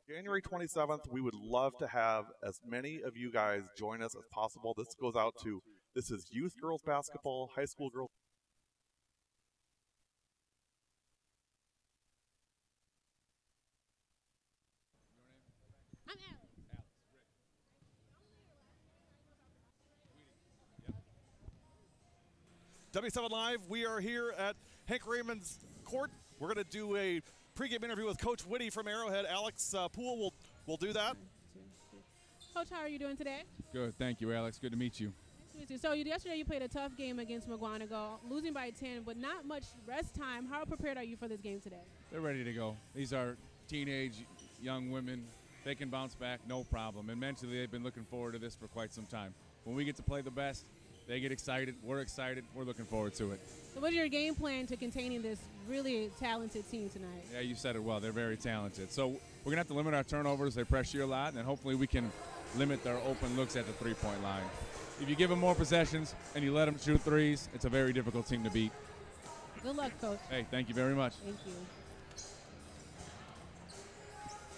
January 27th, we would love to have as many of you guys join us as possible. This goes out to, this is youth girls basketball, high school girls. I'm Alex. W7 Live, we are here at Hank Raymonds Court. We're going to do a pregame interview with Coach Whitty from Arrowhead. Alex Poole will do that. Coach, how are you doing today? Good, thank you, Alex. Good to meet you. Nice to meet you. So yesterday you played a tough game against McGuanago, losing by 10, but not much rest time. How prepared are you for this game today? They're ready to go. These are teenage young women. They can bounce back, no problem. And mentally, they've been looking forward to this for quite some time. When we get to play the best, they get excited. We're excited. We're looking forward to it. So what's your game plan to containing this really talented team tonight? Yeah, you said it well. They're very talented. So we're going to have to limit our turnovers. They pressure you a lot, and hopefully we can limit their open looks at the three-point line. If you give them more possessions and you let them shoot threes, it's a very difficult team to beat. Good luck, Coach. Hey, thank you very much. Thank you.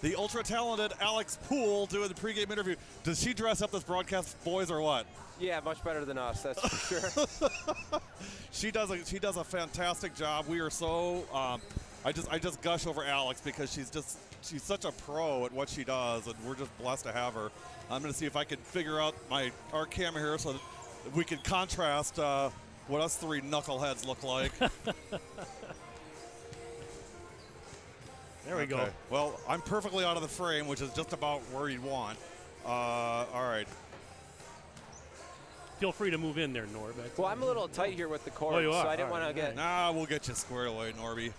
The ultra-talented Alex Poole doing the pregame interview. Does she dress up this broadcast boys or what? Yeah, much better than us, that's for sure. She does a fantastic job. We are so I just gush over Alex because she's such a pro at what she does, and we're just blessed to have her. I'm going to see if I can figure out our camera here so that we can contrast what us three knuckleheads look like. There we go. Well, I'm perfectly out of the frame, which is just about where you'd want. All right. Feel free to move in there, Norb. Well, I'm a little tight here with the court, Oh, you are? so I didn't want to get... Nah, we'll get you squared away, Norby.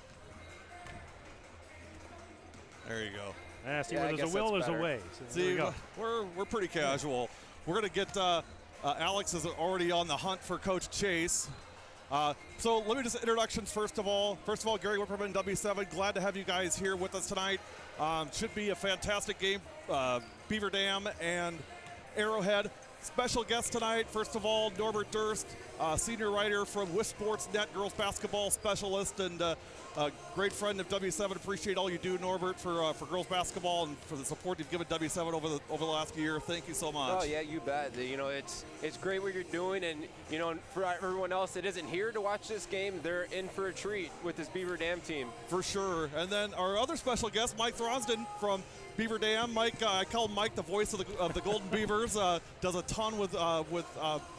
There you go. See, Yeah, where there's a will, there's a way. So See, there we go. we're pretty casual. We're going to get Alex is already on the hunt for Coach Chase. So let me just introductions first of all. Gary Whipperman, W7. Glad to have you guys here with us tonight. Should be a fantastic game. Beaver Dam and Arrowhead. Special guest tonight, first of all, Norbert Durst, senior writer from Wisp Sports Net, girls basketball specialist, and a great friend of W7. Appreciate all you do, Norbert, for girls basketball and for the support you've given W7 over the last year. Thank you so much. Oh, yeah, you bet. You know, it's great what you're doing, and, you know, for everyone else that isn't here to watch this game, they're in for a treat with this Beaver Dam team. For sure. And then our other special guest, Mike Thronsden from Beaver Dam. Mike, I call Mike the voice of the Golden Beavers. Does a ton with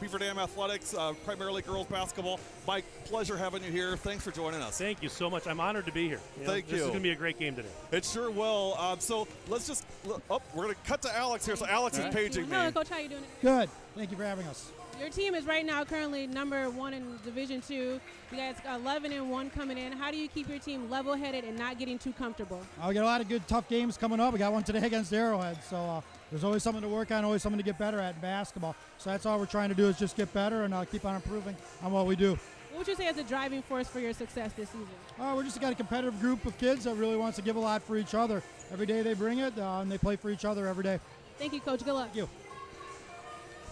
Beaver Dam athletics, primarily girls basketball. Mike, pleasure having you here. Thanks for joining us. Thank you so much. I'm honored to be here. Thank you. This is going to be a great game today. It sure will. So let's just we're going to cut to Alex here. So Alex is paging me. Hello, Coach. How you doing? Good. Thank you for having us. Your team is right now currently #1 in Division II. You guys got 11-1 coming in. How do you keep your team level-headed and not getting too comfortable? We got a lot of good, tough games coming up. We got one today against Arrowhead, so there's always something to work on, always something to get better at in basketball. So that's all we're trying to do is just get better and keep on improving on what we do. What would you say is a driving force for your success this season? We're just got a competitive group of kids that really wants to give a lot for each other. Every day they bring it, and they play for each other every day. Thank you, Coach. Good luck. Thank you.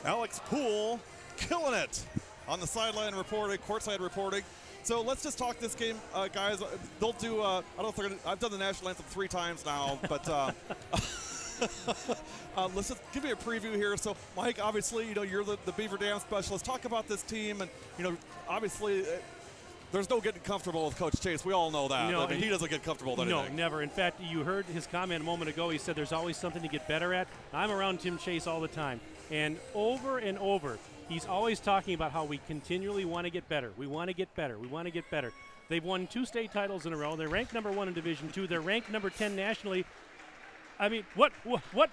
Alex Poole killing it on the sideline reporting, courtside reporting. So let's just talk this game, guys. They'll do. I don't know if they're gonna. I've done the national anthem 3 times now, but let's just give you a preview here. So, Mike, obviously, you know you're the Beaver Dam specialist. Talk about this team, and you know, obviously. There's no getting comfortable with Coach Chase. We all know that. No, I mean, he doesn't get comfortable with anything. No, never. In fact, you heard his comment a moment ago. He said there's always something to get better at. I'm around Tim Chase all the time. And over, he's always talking about how we continually want to get better. We want to get better. We want to get better. They've won 2 state titles in a row. They're ranked #1 in Division II. They're ranked #10 nationally. I mean, what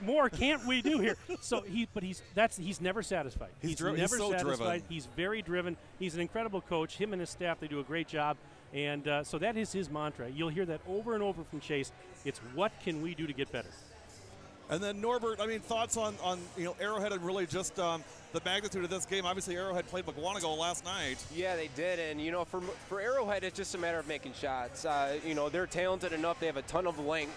more can't we do here? So he's never satisfied. He's never so satisfied. driven. He's very driven. He's an incredible coach. Him and his staff, they do a great job. And so that is his mantra. You'll hear that over and over from Chase. It's what can we do to get better? And then Norbert, I mean, thoughts on Arrowhead and really just the magnitude of this game. Obviously, Arrowhead played McGuanago last night. Yeah, they did, and for Arrowhead, it's just a matter of making shots. They're talented enough; they have a ton of length.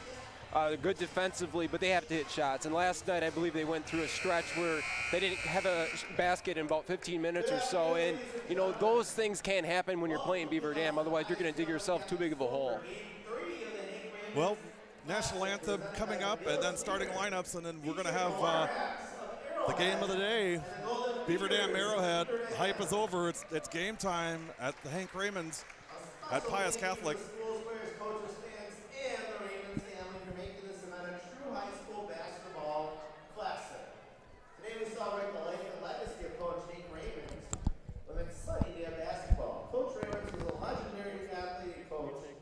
They're good defensively, but they have to hit shots. And last night, I believe they went through a stretch where they didn't have a basket in about 15 minutes or so. And those things can't happen when you're playing Beaver Dam. Otherwise, you're going to dig yourself too big of a hole. Well, national anthem coming up, and then starting lineups, and then we're going to have the game of the day. Beaver Dam Arrowhead. The hype is over. It's game time at the Hank Raymonds at Pius Catholic. Celebrate the life and legacy of Coach Hank Raymonds with an exciting day of basketball. Coach Raymonds was a legendary athlete and coach, but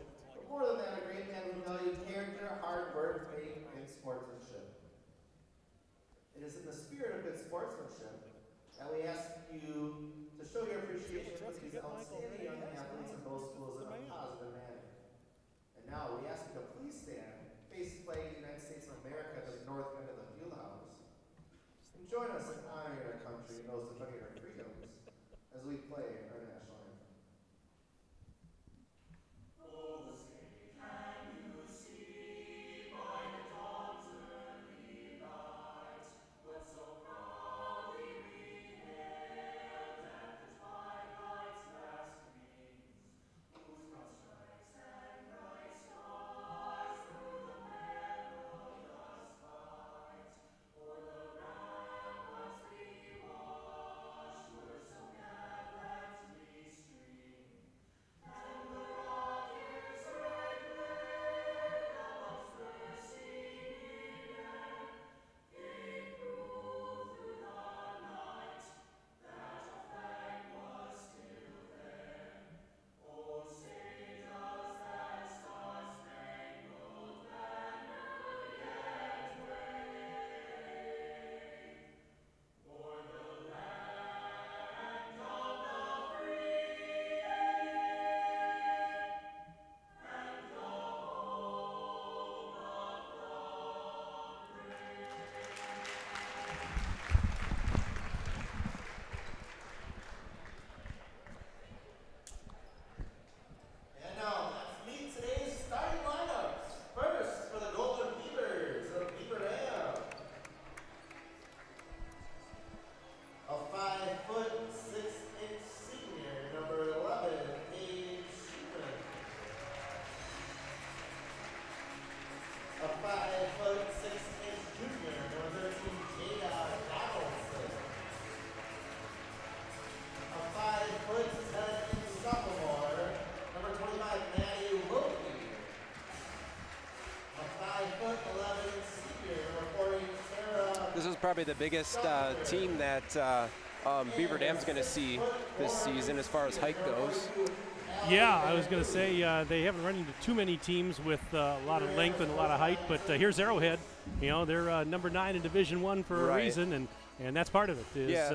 more than that, a great man who valued character, hard work, faith, and sportsmanship. It is in the spirit of good sportsmanship that we ask you to show your appreciation for these outstanding young athletes in both schools in a positive manner. And now we ask you to please stand, face the flag of the United States of America to the north end of the field house. Join us in honoring our country and those defending our freedoms as we play our national anthem. Oh, the sky can you see by the dawn's early light, what so proudly we hailed at the twilight's last gleams, whose broad stripes and bright stars through the perilous fight, o'er the This is probably the biggest team that Beaver Dam's going to see this season as far as height goes. Yeah, I was going to say they haven't run into too many teams with a lot of length and a lot of height, but here's Arrowhead. They're number 9 in Division I for a reason, and that's part of it. Is,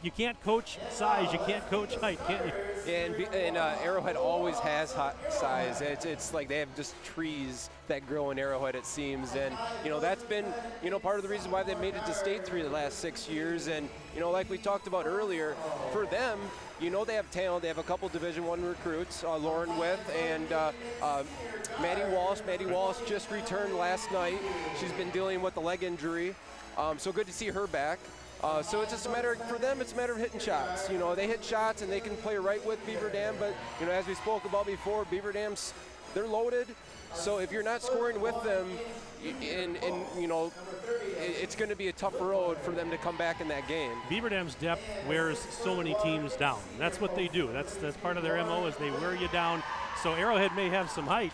you can't coach size, you can't coach height, can't you? And Arrowhead always has hot size. It's like they have just trees that grow in Arrowhead, it seems. And, that's been, part of the reason why they've made it to State 3 the last 6 years. And, like we talked about earlier, for them, they have talent. They have a couple Division I recruits, Lauren With and Maddie Walsh. Maddie Walsh just returned last night. She's been dealing with a leg injury. So good to see her back. So it's just a matter, for them, it's a matter of hitting shots. They hit shots and they can play right with Beaver Dam, but, as we spoke about before, Beaver Dam's, they're loaded. So if you're not scoring with them, it's going to be a tough road for them to come back in that game. Beaver Dam's depth wears so many teams down. That's what they do. That's part of their MO is they wear you down. So Arrowhead may have some height,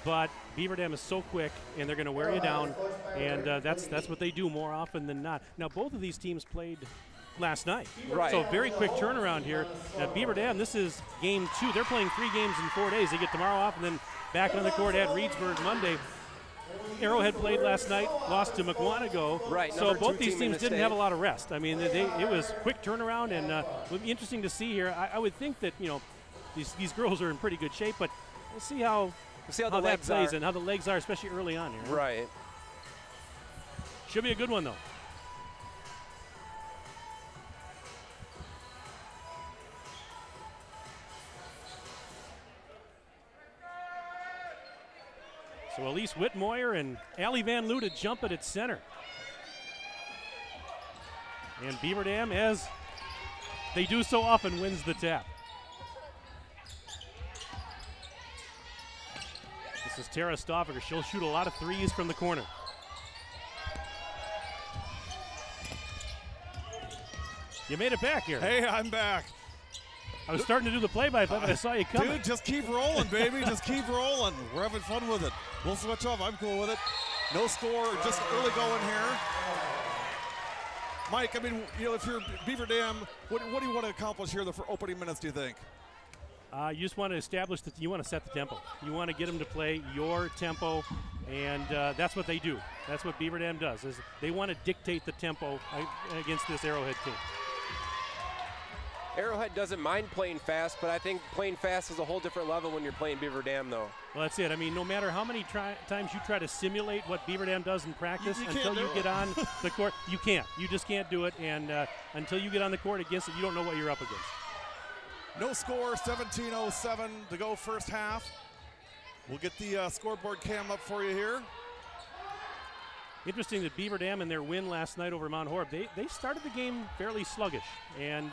but Beaver Dam is so quick, and they're going to wear you down, and that's what they do more often than not. Now, both of these teams played last night. Right. So very quick turnaround here. Beaver Dam, this is game 2. They're playing 3 games in 4 days. They get tomorrow off and then back on the court at Reedsburg Monday. Arrowhead played last night, lost to McWanago. Right. So both these team in teams the didn't have a state. lot of rest. I mean, it was quick turnaround, and it would be interesting to see here. I would think that, you know, these girls are in pretty good shape, but we'll see how the that legs plays are. and how the legs are, especially early on here. Right. Should be a good one, though. So Elise Whitmoyer and Allie Van Loo to jump it at center. And Beaver Dam, as they do so often, wins the tap. This is Tara Stoffaker. She'll shoot a lot of threes from the corner. You made it back here. Hey, I'm back. I was starting to do the play-by-play, but I saw you coming. Dude, just keep rolling, baby. Just keep rolling. We're having fun with it. We'll switch off. I'm cool with it. No score, just early going here. Mike, I mean, you know, if you're Beaver Dam, what do you want to accomplish here for opening minutes, do you think? You just want to establish that you want to set the tempo. You want to get them to play your tempo, and that's what they do. That's what Beaver Dam does, is they want to dictate the tempo against this Arrowhead team. Arrowhead doesn't mind playing fast, but I think playing fast is a whole different level when you're playing Beaver Dam, though. Well, that's it. I mean, no matter how many times you try to simulate what Beaver Dam does in practice, you until you get on the court, you can't. You just can't do it, and until you get on the court against it, you don't know what you're up against. No score, 17:07 to go first half. We'll get the scoreboard cam up for you here. Interesting that Beaver Dam in their win last night over Mount Horeb, they started the game fairly sluggish, and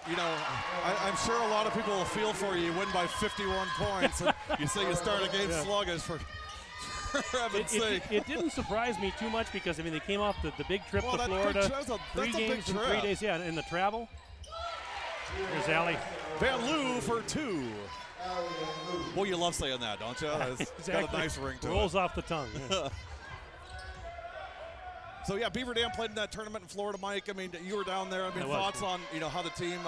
you know, I'm sure a lot of people will feel for you. You win by 51 points, and you say you start a game sluggish for heaven's sake. It didn't surprise me too much because, I mean, they came off the big trip to Florida. That's 3 games in 3 days, yeah, in the travel. Here's Allie. Van Loo for 2. Well, you love saying that, don't you? It's Exactly. got a nice ring to Rolls it. off the tongue. Yeah. So yeah, Beaver Dam played in that tournament in Florida, Mike. I mean, you were down there. I mean, thoughts on, you know, how the team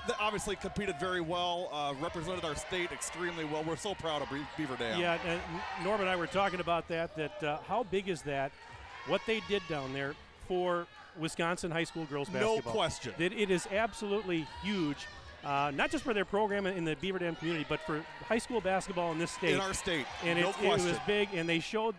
they obviously competed very well, represented our state extremely well. We're so proud of Beaver Dam. Yeah, Norm and I were talking about that how big is that, what they did down there for Wisconsin high school girls basketball. No question. It is absolutely huge, not just for their program in the Beaver Dam community, but for high school basketball in this state. In our state, and no question. It was big, and they showed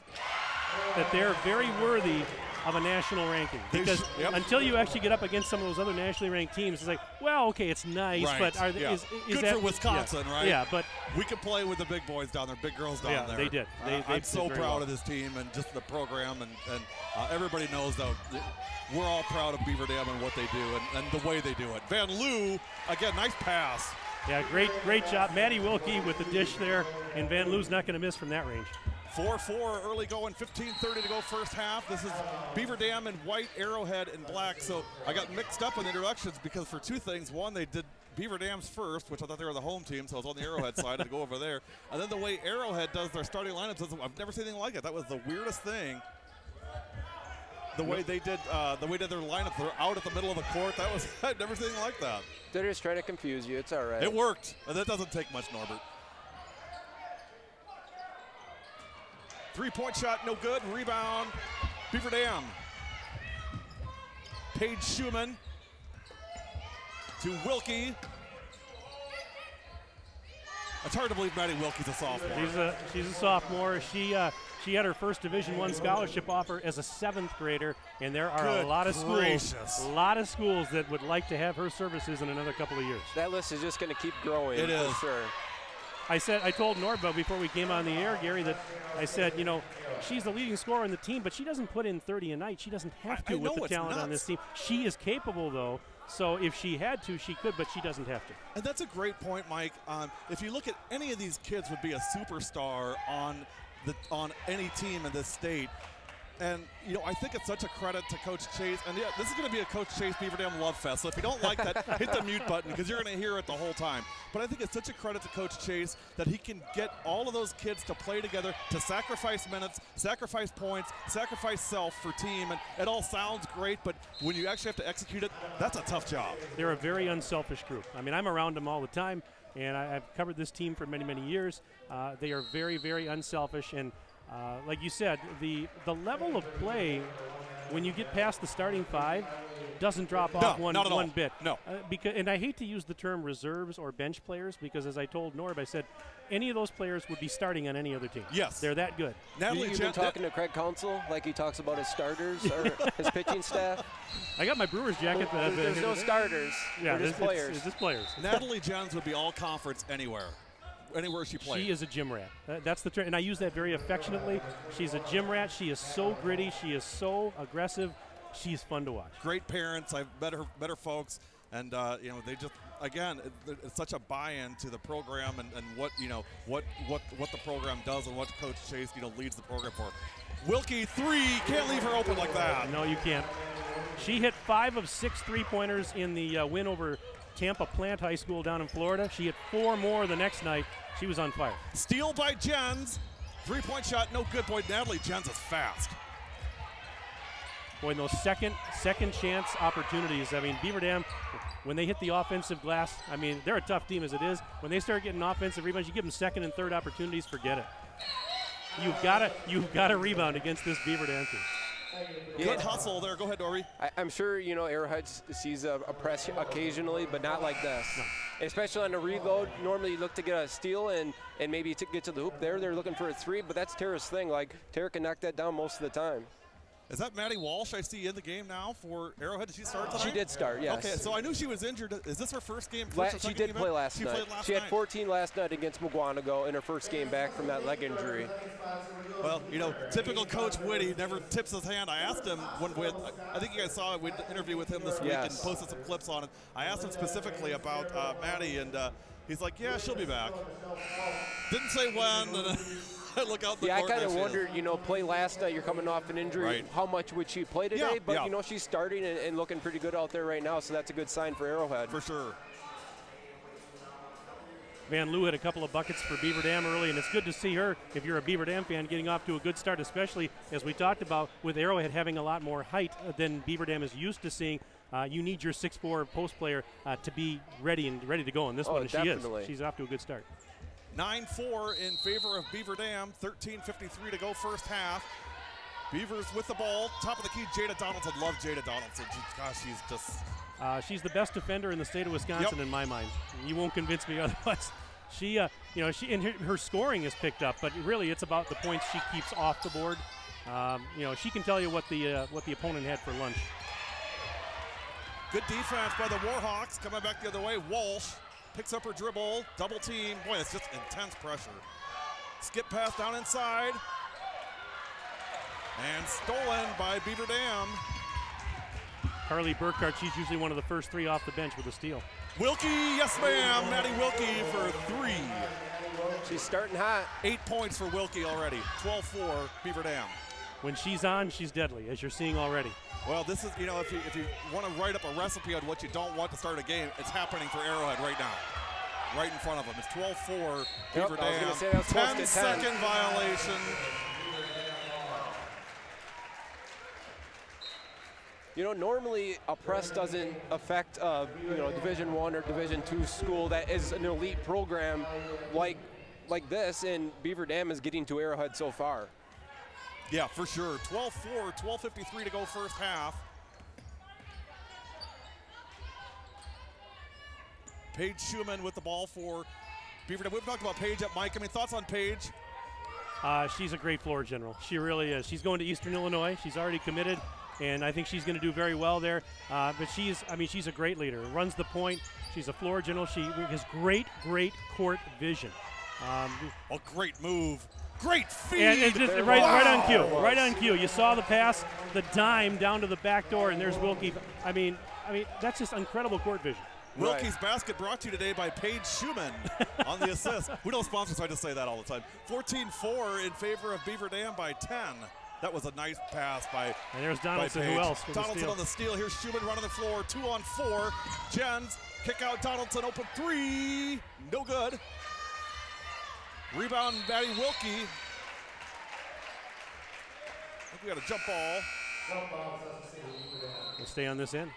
that they're very worthy of a national ranking. Because until you actually get up against some of those other nationally ranked teams, it's like, well, okay, it's nice, right. but is good that for Wisconsin, right? Yeah, but we could play with the big boys down there, big girls down there. They did. I'm so proud of this team and just the program, and everybody knows that we're all proud of Beaver Dam and what they do and the way they do it. Van Loo, again, nice pass. Yeah, great job. Maddie Wilkie with the dish there, and Van Loo's not going to miss from that range. 4-4 early going, 15:30 to go first half. This is Beaver Dam in white, Arrowhead in black. So I got mixed up in the introductions because for two things. One, they did Beaver Dam's first, which I thought they were the home team, so I was on the Arrowhead side to go over there. And then the way Arrowhead does their starting lineups, I've never seen anything like it. That was the weirdest thing. The way they did their lineup, they're out at the middle of the court. I've never seen anything like that. They're just trying to confuse you. It's all right. It worked, and that doesn't take much, Norbert. 3-point shot, no good. Rebound, Beaver Dam. Paige Schumann to Wilkie. It's hard to believe Maddie Wilkie's a sophomore. She's a sophomore. She had her first Division I scholarship offer as a 7th grader, and there are a lot of schools that would like to have her services in another couple of years. That list is just going to keep growing. It is. For sure. I told Norba before we came on the air, Gary, that I said, you know, she's the leading scorer on the team, but she doesn't put in 30 a night. She doesn't have to with the talent on this team. She is capable, though, so if she had to, she could, but she doesn't have to. And that's a great point, Mike. If you look at any of these kids would be a superstar on any team in this state. And, you know, I think it's such a credit to Coach Chase. And, yeah, this is going to be a Coach Chase Beaver Dam love fest. So if you don't like that, hit the mute button because you're going to hear it the whole time. But I think it's such a credit to Coach Chase that he can get all of those kids to play together, to sacrifice minutes, sacrifice points, sacrifice self for team. And it all sounds great, but when you actually have to execute it, that's a tough job. They're a very unselfish group. I mean, I'm around them all the time, and I've covered this team for many, many years. They are very, very unselfish. And like you said, the level of play when you get past the starting five doesn't drop off one bit. No. And I hate to use the term reserves or bench players because, as I told Norb, I said any of those players would be starting on any other team. Yes. They're that good. You've been talking to Craig Counsell like he talks about his starters or his pitching staff? I got my Brewers jacket. There's no starters. Yeah, there's players. It's just players. Natalie Jens would be all conference anywhere she plays. She is a gym rat. That's the term, and I use that very affectionately. She's a gym rat. She is so gritty. She is so aggressive. She's fun to watch. Great parents. I've met her folks, and you know, they just, again, it's such a buy-in to the program and what, you know, what the program does and what Coach Chase, you know, leads the program for. Wilkie, 3, can't leave her open like that. No, you can't. She hit 5 of 6 3-pointers in the win over Tampa Plant High School down in Florida. She hit 4 more the next night. She was on fire. Steal by Jens. 3-point shot, no good. Boy, Natalie Jens is fast. Boy, in those second chance opportunities, I mean, Beaver Dam, when they hit the offensive glass, I mean, they're a tough team as it is. When they start getting offensive rebounds, you give them second and third opportunities, forget it. You've got to rebound against this Beaver Dam team. Good hustle there. Go ahead, Dorby. I'm sure, you know, Arrowhead sees a press occasionally, but not like this. No. Especially on a reload, normally you look to get a steal and maybe to get to the hoop there. They're looking for a 3, but that's Tara's thing. Like, Tara can knock that down most of the time. Is that Maddie Walsh I see in the game now for Arrowhead? Did she start tonight? She did start, yes. Okay, so I knew she was injured. Is this her first game? She did play last night. She had 14 last night against McGuanago in her first game back from that leg injury. Well, you know, typical Coach Whitty never tips his hand. I asked him I think you guys saw it. We did an interview with him this week and posted some clips on it. I asked him specifically about Maddie, and he's like, yeah, she'll be back. Didn't say when. Look out the I kind of wondered, you know, play last night, you're coming off an injury, right. How much would she play today? But, you know, she's starting and looking pretty good out there right now, so that's a good sign for Arrowhead. For sure. Van Loo had a couple of buckets for Beaver Dam early, and it's good to see her, if you're a Beaver Dam fan, getting off to a good start, especially, as we talked about, with Arrowhead having a lot more height than Beaver Dam is used to seeing. You need your 6'4" post player to be ready to go on this one, and definitely. She is. She's off to a good start. 9-4 in favor of Beaver Dam. 13:53 to go first half. Beavers with the ball. Top of the key, Jada Donaldson. Love Jada Donaldson. She's just... she's the best defender in the state of Wisconsin in my mind. You won't convince me otherwise. She, you know, her scoring is picked up, but really it's about the points she keeps off the board. You know, she can tell you what the opponent had for lunch. Good defense by the Warhawks. Coming back the other way, Walsh picks up her dribble, double team. Boy, it's just intense pressure. Skip pass down inside. And stolen by Beaver Dam. Carly Burkhart, she's usually one of the first 3 off the bench with a steal. Wilkie, yes ma'am. Maddie Wilkie for 3. She's starting hot. 8 points for Wilkie already. 12-4 Beaver Dam. When she's on, she's deadly, as you're seeing already. Well, this is, you know, if you want to write up a recipe on what you don't want to start a game, it's happening for Arrowhead right now. Right in front of them. It's 12-4 Beaver Dam. 10-second violation. You know, normally a press doesn't affect you know, Division I or Division II school that is an elite program like this, and Beaver Dam is getting to Arrowhead so far. Yeah, for sure. 12-4, 12:53 to go first half. Paige Schumann with the ball for Beaver Dam. We've talked about Paige at Mike. I mean, thoughts on Paige? She's a great floor general. She really is. She's going to Eastern Illinois. She's already committed, and I think she's going to do very well there. But she's a great leader. Runs the point. She's a floor general. She has great court vision. A great move. Great feed. And just right on cue. Right on cue. You saw the pass, the dime down to the back door, and there's Wilkie. I mean, that's just incredible court vision. Wilkie's basket brought to you today by Paige Schumann on the assist. We don't sponsor, so I just say that all the time. 14-4 in favor of Beaver Dam by 10. That was a nice pass by And there's Donaldson. by Page. Who else? with the Donaldson steal? on the steal. Here's Schumann running the floor. 2-on-4. Jens, kick out Donaldson. Open three. No good. Rebound, Maddie Wilkie. I think we got a jump ball. We'll stay on this end.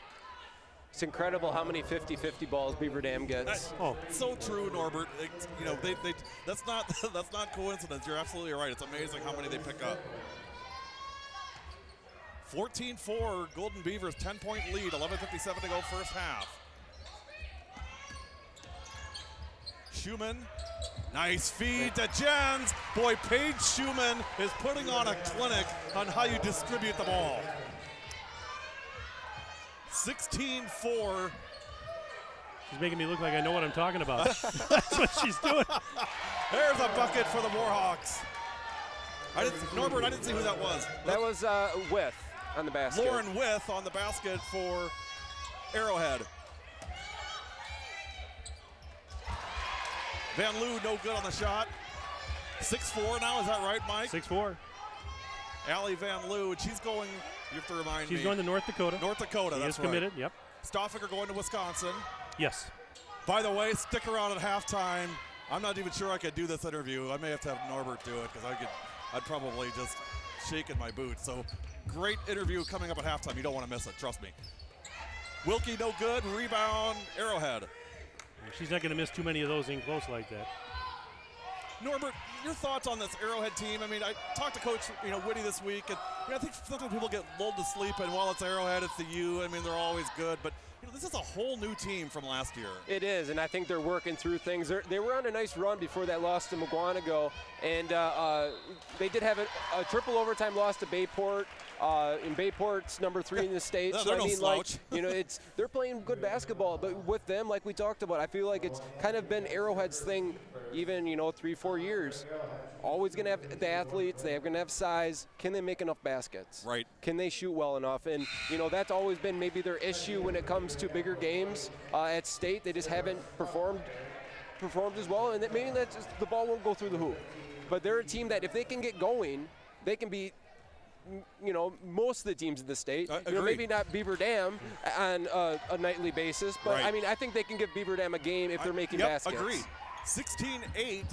It's incredible how many 50-50 balls Beaver Dam gets. So true, Norbert. You know, that's not that's not coincidence. You're absolutely right. It's amazing how many they pick up. 14-4, Golden Beavers, 10-point lead, 11:57 to go first half. Schumann, nice feed to Jens. Boy, Paige Schumann is putting on a clinic on how you distribute the ball. 16-4. She's making me look like I know what I'm talking about. That's what she's doing. There's a bucket for the Warhawks. Norbert, I didn't see who that was. That was With on the basket. Lauren With on the basket for Arrowhead. Van Loo, no good on the shot. 6'4" now, is that right, Mike? 6'4". Allie Van Loo, and she's going, you have to remind me. She's going to North Dakota. North Dakota, She that's is committed, yep. Stoffinger going to Wisconsin. Yes. By the way, stick around at halftime. I'm not even sure I could do this interview. I may have to have Norbert do it because I'd probably just shake in my boots. So great interview coming up at halftime. You don't want to miss it, trust me. Wilkie, no good. Rebound, Arrowhead. She's not going to miss too many of those in close like that. Norbert, your thoughts on this Arrowhead team? I mean, I talked to Coach Whitty this week, and I think sometimes people get lulled to sleep, and while it's Arrowhead, it's the U. I mean, they're always good, but this is a whole new team from last year. It is, and I think they're working through things. They were on a nice run before that loss to Mugwanago, and they did have a triple overtime loss to Bayport. In Bayport's number 3 in the state. No, so they're I mean, no slouch. they're playing good basketball, but with them, like we talked about, I feel like it's kind of been Arrowhead's thing, even 3-4 years. Always going to have the athletes. They're going to have size. Can they make enough baskets? Right. Can they shoot well enough? And that's always been maybe their issue when it comes to bigger games at state. They just haven't performed as well, and maybe that's just, the ball won't go through the hoop. But they're a team that if they can get going, they can beat most of the teams in the state. Maybe not Beaver Dam on a nightly basis, but right. I mean, I think they can give Beaver Dam a game if they're making baskets. Agreed. 16-8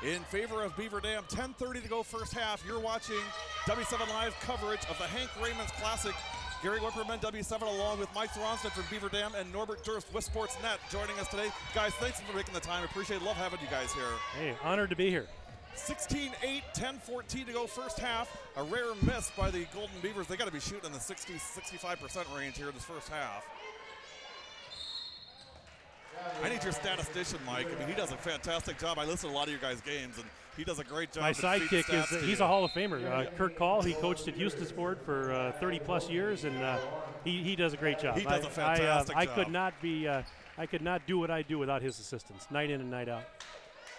in favor of Beaver Dam. 10:30 to go first half. You're watching W7 Live coverage of the Hank Raymonds Classic. Gary Whipperman, W7, along with Mike Thoronsted from Beaver Dam and Norbert Durst with Sportsnet joining us today. Guys, thanks for making the time. Appreciate it. Love having you guys here. Hey, honored to be here. 16-8, 10-14 to go first half. A rare miss by the Golden Beavers. They got to be shooting in the 60-65% range here in this first half. I need your statistician, Mike. I mean, he does a fantastic job. I listen to a lot of your guys' games, and he does a great job. My sidekick is he's a Hall of Famer. Kurt Call, he coached at Eustis-Ford for 30-plus years, and he does a great job. He does a fantastic job. I could not do what I do without his assistance, night in and night out.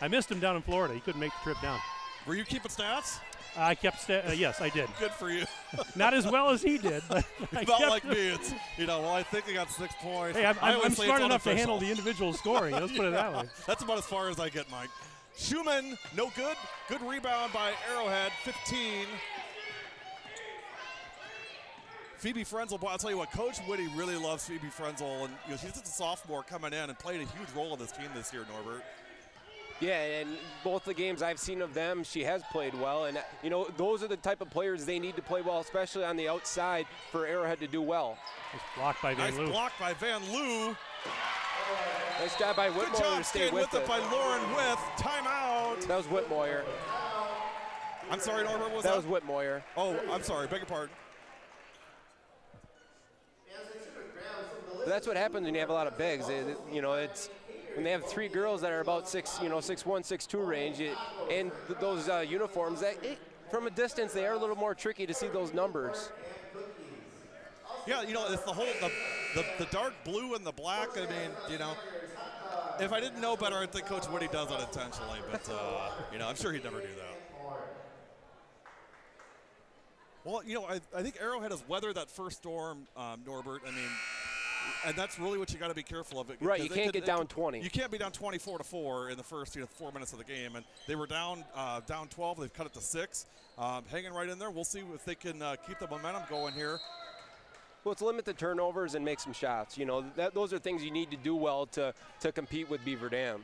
I missed him down in Florida. He couldn't make the trip down. Were you keeping stats? I kept yes, I did. Good for you. Not as well as he did, but not like me. It's well, I think he got 6 points. Hey, I'm smart enough to handle the individual scoring. Let's put it that way. That's about as far as I get, Mike. Schumann, no good. Good rebound by Arrowhead, 15. Phoebe Frenzel, boy, I'll tell you what, Coach Whitty really loves Phoebe Frenzel, and she's just a sophomore coming in and played a huge role in this team this year, Norbert. Yeah, and both the games I've seen of them, she has played well. And, those are the type of players they need to play well, especially on the outside for Arrowhead to do well. Nice block by Van Loo. Nice block by Van Loo. Nice job by Whitmoyer Good job to stay staying with it by Lauren With. Timeout. That was Whitmoyer. I'm sorry, Norbert, what was that? That was Whitmoyer. Oh, I'm sorry. Beg your pardon. That's what happens when you have a lot of bigs. It's when they have 3 girls that are about 6'1", 6'2" range, and those uniforms, from a distance, they are a little more tricky to see those numbers. Yeah, it's the whole the dark blue and the black. I mean, if I didn't know better, I'd think Coach Whitty does that intentionally. But I'm sure he'd never do that. Well, I think Arrowhead has weathered that first storm, Norbert. I mean, And that's really what you got to be careful of. Right, you can't get down 20. You can't be down 24-4 in the first 4 minutes of the game. And they were down 12. They've cut it to 6. Hanging right in there. We'll see if they can keep the momentum going here. Well, it's limit the turnovers and make some shots. You know, those are things you need to do well to compete with Beaver Dam.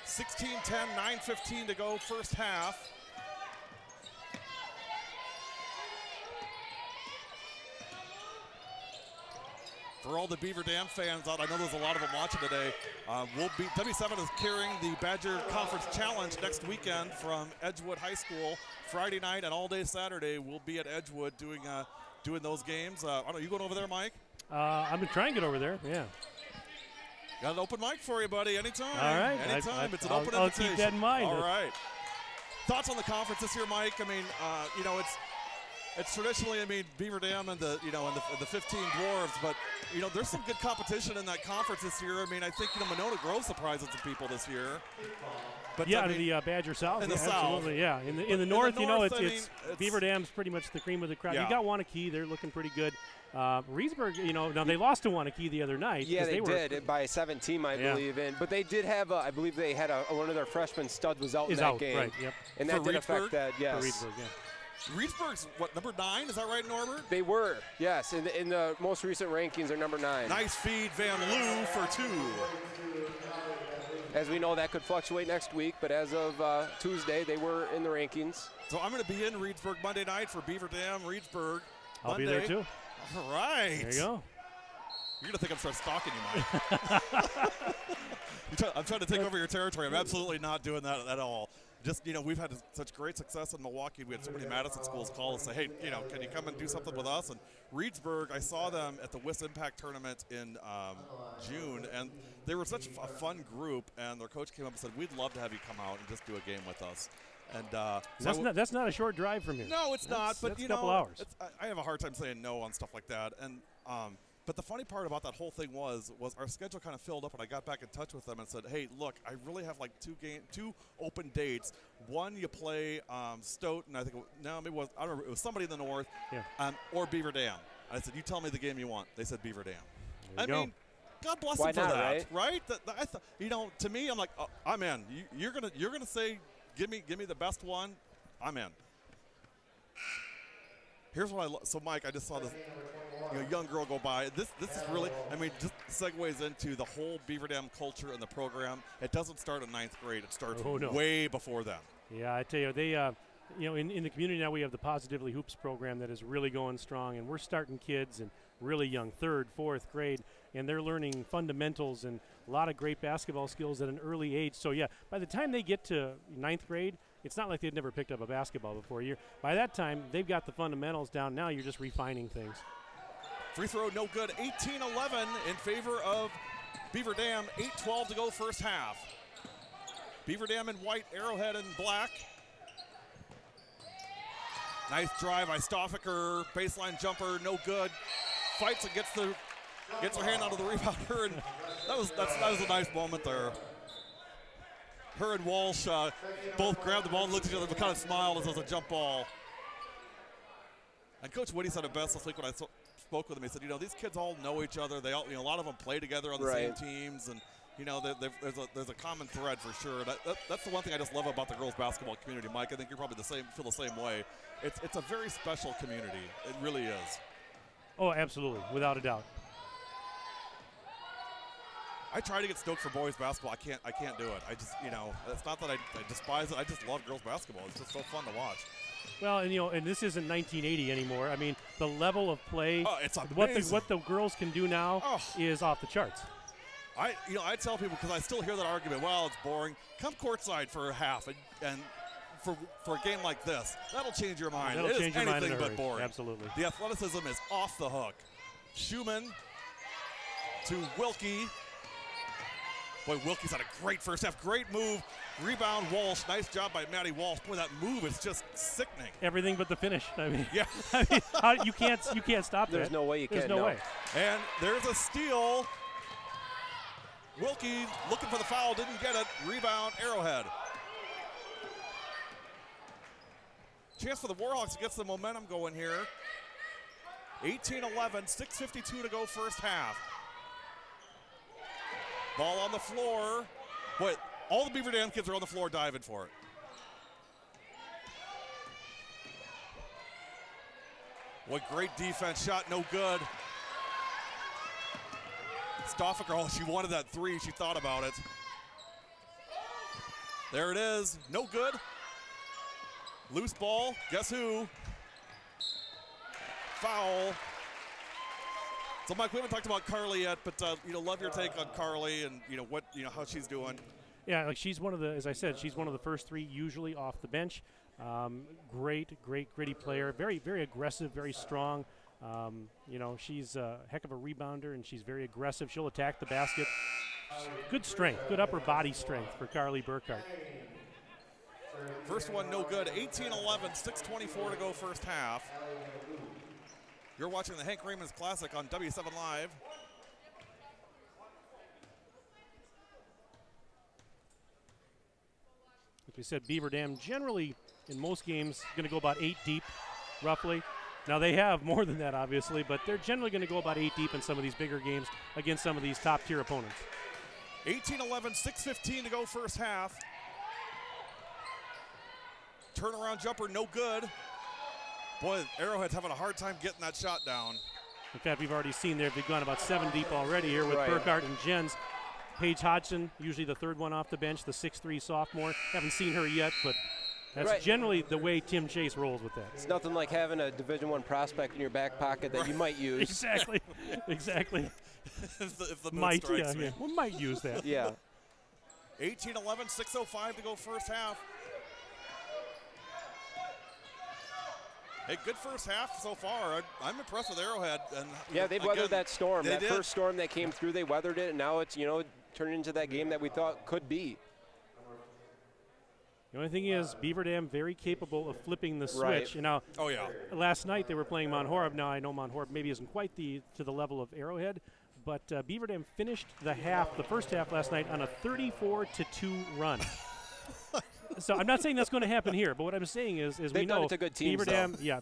16-10, 9:15 to go, first half. For all the Beaver Dam fans out, I know there's a lot of them watching today. W7 is carrying the Badger Conference Challenge next weekend from Edgewood High School. Friday night and all day Saturday, we'll be at Edgewood doing those games. I don't know, you going over there, Mike? I'm going to try and get over there, yeah. Got an open mic for you, buddy, anytime. All right. Anytime, it's an open I'll invitation. keep that in mind. All right. Thoughts on the conference this year, Mike? I mean, you know, it's traditionally, I mean, Beaver Dam and the 15 Dwarves, but you know, there's some good competition in that conference this year. I mean, I think Monona Grove surprised some people this year. But yeah, I mean, the Badger South. In the South. Absolutely, yeah. In the north, you know, it's Beaver Beaver Dam's pretty much the cream of the crop. Yeah. You got Wanakee, they're looking pretty good. Reedsburg, you know, now they lost to Wanakee the other night. Yeah, they did by 17, I believe. But they did have, I believe they had one of their freshman studs was out in that game. Right, yep. And that did affect that, yes. For Reedsburg, yeah. Reedsburg's, what, number 9? Is that right, Norbert? They were, yes. In the most recent rankings, they're number 9. Nice feed, Van Loo for 2. As we know, that could fluctuate next week, but as of Tuesday, they were in the rankings. So I'm going to be in Reedsburg Monday night for Beaver Dam, Reedsburg. I'll Monday. be there too. All right. There you go. You're going to think I'm start stalking you, Mike. I'm trying to take over your territory. I'm absolutely not doing that at all. Just, you know, we've had such great success in Milwaukee. We had so many Madison schools call us and say, hey, you know, can you come and do something with us? And Reedsburg, I saw them at the WIS Impact Tournament in June, and they were such a fun group, and their coach came up and said, we'd love to have you come out and just do a game with us. And that's not a short drive from here. No, it's not. But that's you a couple know, hours. I have a hard time saying no on stuff like that. And but the funny part about that whole thing was our schedule kind of filled up, and I got back in touch with them and said, hey, look, I really have like two open dates. One, you play Stoughton. I think I don't remember. It was somebody in the north, or Beaver Dam. I said, you tell me the game you want. They said Beaver Dam. I mean, God bless them for that, right? You know, to me, I'm like, oh, I'm in. You're gonna say, give me the best one. I'm in. Here's what I love. So, Mike, I just saw this young girl go by. This is really, I mean, just segues into the whole Beaver Dam culture and the program. It doesn't start in 9th grade. It starts way before then. Yeah, I tell you, they, you know, in the community now we have the Positively Hoops program that is really going strong, and we're starting kids and really young, 3rd, 4th grade, and they're learning fundamentals and a lot of great basketball skills at an early age. So, yeah, by the time they get to 9th grade, it's not like they've never picked up a basketball before. By that time, they've got the fundamentals down. Now you're just refining things. Free throw no good. 18-11 in favor of Beaver Dam. 8:12 to go first half. Beaver Dam in white, Arrowhead in black. Nice drive by Stoffaker. Baseline jumper, no good. Fights and gets her hand onto the rebounder, and that was a nice moment there. Her and Walsh both grabbed the ball and looked at each other, but kind of smiled as it was a jump ball. And Coach Whitty said it best last week when I spoke with him. He said, you know, these kids all know each other. They all, you know, a lot of them play together on the same teams, and you know, there's a common thread for sure. That's the one thing I just love about the girls basketball community, Mike. I think you're probably feel the same way. It's a very special community. It really is. Oh, absolutely, without a doubt. I try to get stoked for boys basketball. I can't do it. I just, you know, it's not that I despise it. I just love girls basketball. It's just so fun to watch. Well, and you know, and this isn't 1980 anymore. I mean, the level of play, it's amazing. what the girls can do now is off the charts. I tell people, because I still hear that argument. Well, it's boring. Come courtside for a half, and for a game like this, that'll change your mind. That'll change your mind in a but hurry. boring. Absolutely. The athleticism is off the hook. Schumann to Wilkie. Boy, Wilkie's had a great first half. Great move. Rebound, Walsh. Nice job by Maddie Walsh. Boy, that move is just sickening. Everything but the finish. I mean, yeah. I mean, you can't stop that. There's no way you can. There's no way. And there's a steal. Wilkie looking for the foul, didn't get it. Rebound, Arrowhead. Chance for the Warhawks to get some momentum going here. 18-11, 6:52 to go first half. Ball on the floor. Boy, all the Beaver Dam kids are on the floor diving for it. What great defense, shot no good. Stoffaker, oh, she wanted that three, she thought about it. There it is, no good. Loose ball, guess who? Foul. So Mike, we haven't talked about Carly yet, but love your take on Carly and how she's doing. Yeah, like she's one of the, as I said, she's one of the first three usually off the bench. Great gritty player, very, very aggressive, very strong. She's a heck of a rebounder, and she's very aggressive. She'll attack the basket. Good strength, good upper body strength for Carly Burkhart. First one no good, 18-11, 6:24 to go first half. You're watching the Hank Raymonds Classic on W7 Live. Like we said, Beaver Dam generally, in most games, going to go about 8 deep, roughly. Now, they have more than that, obviously, but they're generally going to go about 8 deep in some of these bigger games against some of these top-tier opponents. 18-11, 6:15 to go first half. Turnaround jumper, no good. Boy, Arrowhead's having a hard time getting that shot down. In fact, we've already seen there, they've gone about 7 deep already here with Burkhart and Jens. Paige Hodgson, usually the third one off the bench, the 6'3" sophomore. Haven't seen her yet, but that's generally the way Tim Chase rolls with that. It's nothing like having a Division I prospect in your back pocket that you might use. Exactly, exactly. if the might, strikes me. We might use that. Yeah. 18-11, 6:05 to go first half. Hey, good first half so far. I'm impressed with Arrowhead. And yeah, they've weathered that storm. That did. First storm that came through, they weathered it, and now it's, turned into that game that we thought could be. The only thing is, Beaver Dam very capable of flipping the switch. Oh, yeah. Last night they were playing Mount Horeb. Now I know Mount Horeb maybe isn't quite to the level of Arrowhead, but Beaver Dam finished the first half last night on a 34-2 run. So I'm not saying that's going to happen here, but what I'm saying is we know done it to good teams,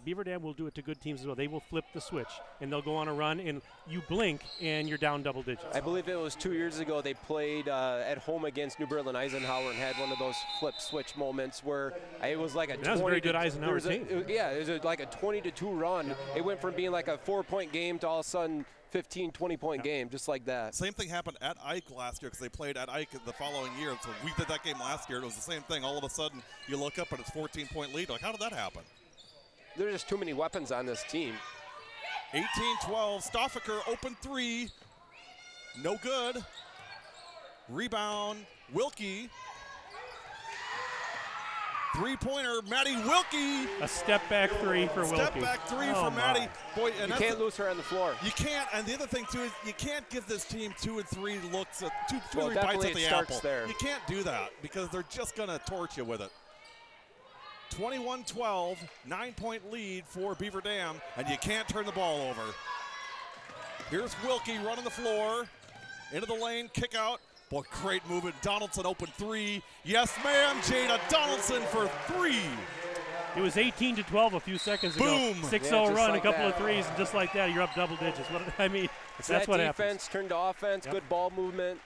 Beaver Dam will do it to good teams as well. They will flip the switch, and they'll go on a run, and you blink, and you're down double digits. I believe it was 2 years ago they played at home against New Berlin Eisenhower and had one of those flip switch moments where it was like a that was a very good Eisenhower team. It was like a 20-2 run. It went from being like a 4-point game to all of a sudden 15, 20-point game, just like that. Same thing happened at Ike last year because they played at Ike the following year. So we did that game last year. It was the same thing. All of a sudden, you look up and it's 14-point lead. Like, how did that happen? There's just too many weapons on this team. 18-12. Stoffaker, open three. No good. Rebound, Wilkie. Three-pointer, Maddie Wilkie. A step-back three for Wilkie. Step-back three for Maddie. Boy, and you can't lose her on the floor. You can't, and the other thing, too, is you can't give this team 2 and 3 looks, two or three bites definitely at the it starts apple. there. You can't do that because they're just going to torch you with it. 21-12, 9-point lead for Beaver Dam, and you can't turn the ball over. Here's Wilkie running the floor, into the lane, kick out. Boy, great movement. Donaldson open three. Yes, ma'am. Jada Donaldson for 3. It was 18-12 a few seconds ago. Boom. 6-0 run, like a couple of threes, and just like that, you're up double digits. That's what happens. Defense turned to offense, good ball movement,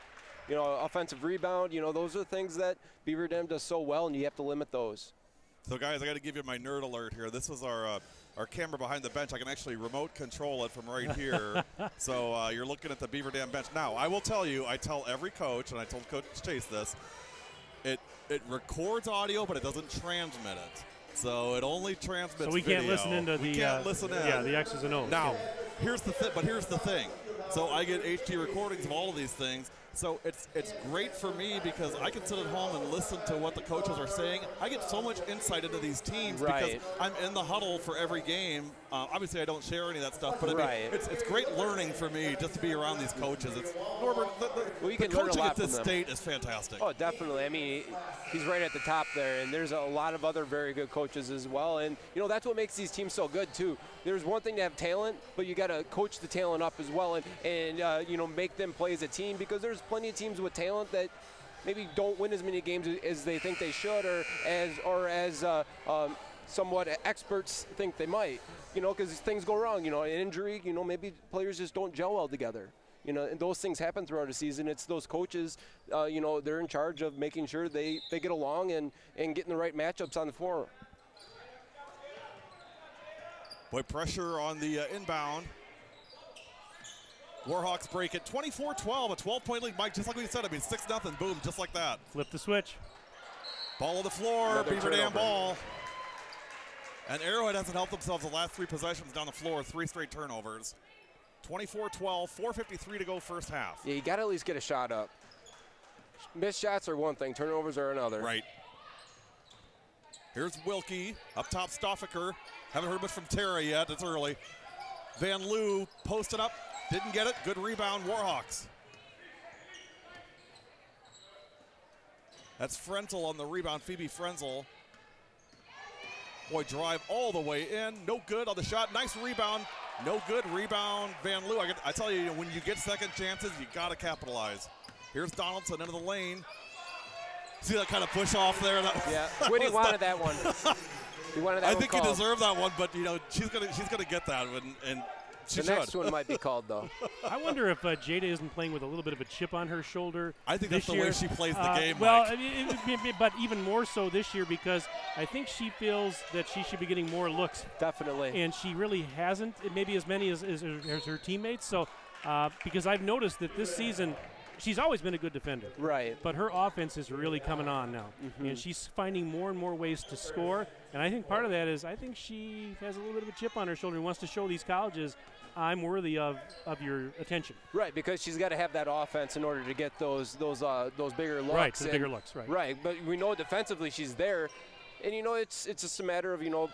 offensive rebound. Those are the things that Beaver Dam does so well, and you have to limit those. So, guys, I got to give you my nerd alert here. This was our camera behind the bench. I can actually remote control it from right here. So you're looking at the Beaver Dam bench. Now, I will tell you, I tell every coach, and I told Coach Chase this, it records audio, but it doesn't transmit it. So it only transmits video. So we can't listen into we can't listen in. Yeah, the X's and O's. Now, here's the thing. So I get HD recordings of all of these things. So it's great for me because I can sit at home and listen to what the coaches are saying. I get so much insight into these teams because I'm in the huddle for every game. Obviously, I don't share any of that stuff, but it's great learning for me just to be around these coaches. Norbert, the coaching at this state is fantastic. Oh, definitely. I mean, he's right at the top there, and there's a lot of other very good coaches as well. And, that's what makes these teams so good, too. There's one thing to have talent, but you got to coach the talent up as well and make them play as a team because there's plenty of teams with talent that maybe don't win as many games as they think they should or as somewhat experts think they might. you know, because things go wrong, you know, an injury, you know, maybe players just don't gel well together. You know, and those things happen throughout a season. It's those coaches, you know, they're in charge of making sure they get along and getting the right matchups on the floor. Boy, pressure on the inbound. Warhawks break it 24-12, a 12-point lead. Mike, just like we said, I mean, 6-0, boom, just like that. Flip the switch. Ball on the floor, Beaver Dam ball. And Arrowhead hasn't helped themselves the last 3 possessions down the floor, 3 straight turnovers. 24-12, 4:53 to go first half. Yeah, you got to at least get a shot up. Missed shots are one thing, turnovers are another. Right. Here's Wilkie, up top Stoffaker. Haven't heard much from Tara yet, it's early. Van Loo posted up, didn't get it, good rebound, Warhawks. That's Frenzel on the rebound, Phoebe Frenzel. Boy, drive all the way in, no good on the shot, nice rebound. No good rebound, Van Loo. I tell you, when you get second chances, you got to capitalize. Here's Donaldson into the lane. See that kind of push off there? Yeah, Whitney wanted that one. He wanted that I one think called. he deserved that one, but you know she's gonna get that one, and she the next one might be called though. I wonder if Jada isn't playing with a little bit of a chip on her shoulder. I think that's the way she plays the game. Well, Mike. but even more so this year because I think she feels that she should be getting more looks. Definitely. And she really hasn't, maybe as many as her teammates. So because I've noticed that this season, she's always been a good defender. Right. But her offense is really coming on now. And she's finding more and more ways to score. And I think part of that is I think she has a little bit of a chip on her shoulder and wants to show these colleges I'm worthy of your attention. Right, because she's got to have that offense in order to get those bigger looks. Right, the bigger looks, right. Right, but we know defensively she's there. And, you know, it's just a matter of, you know,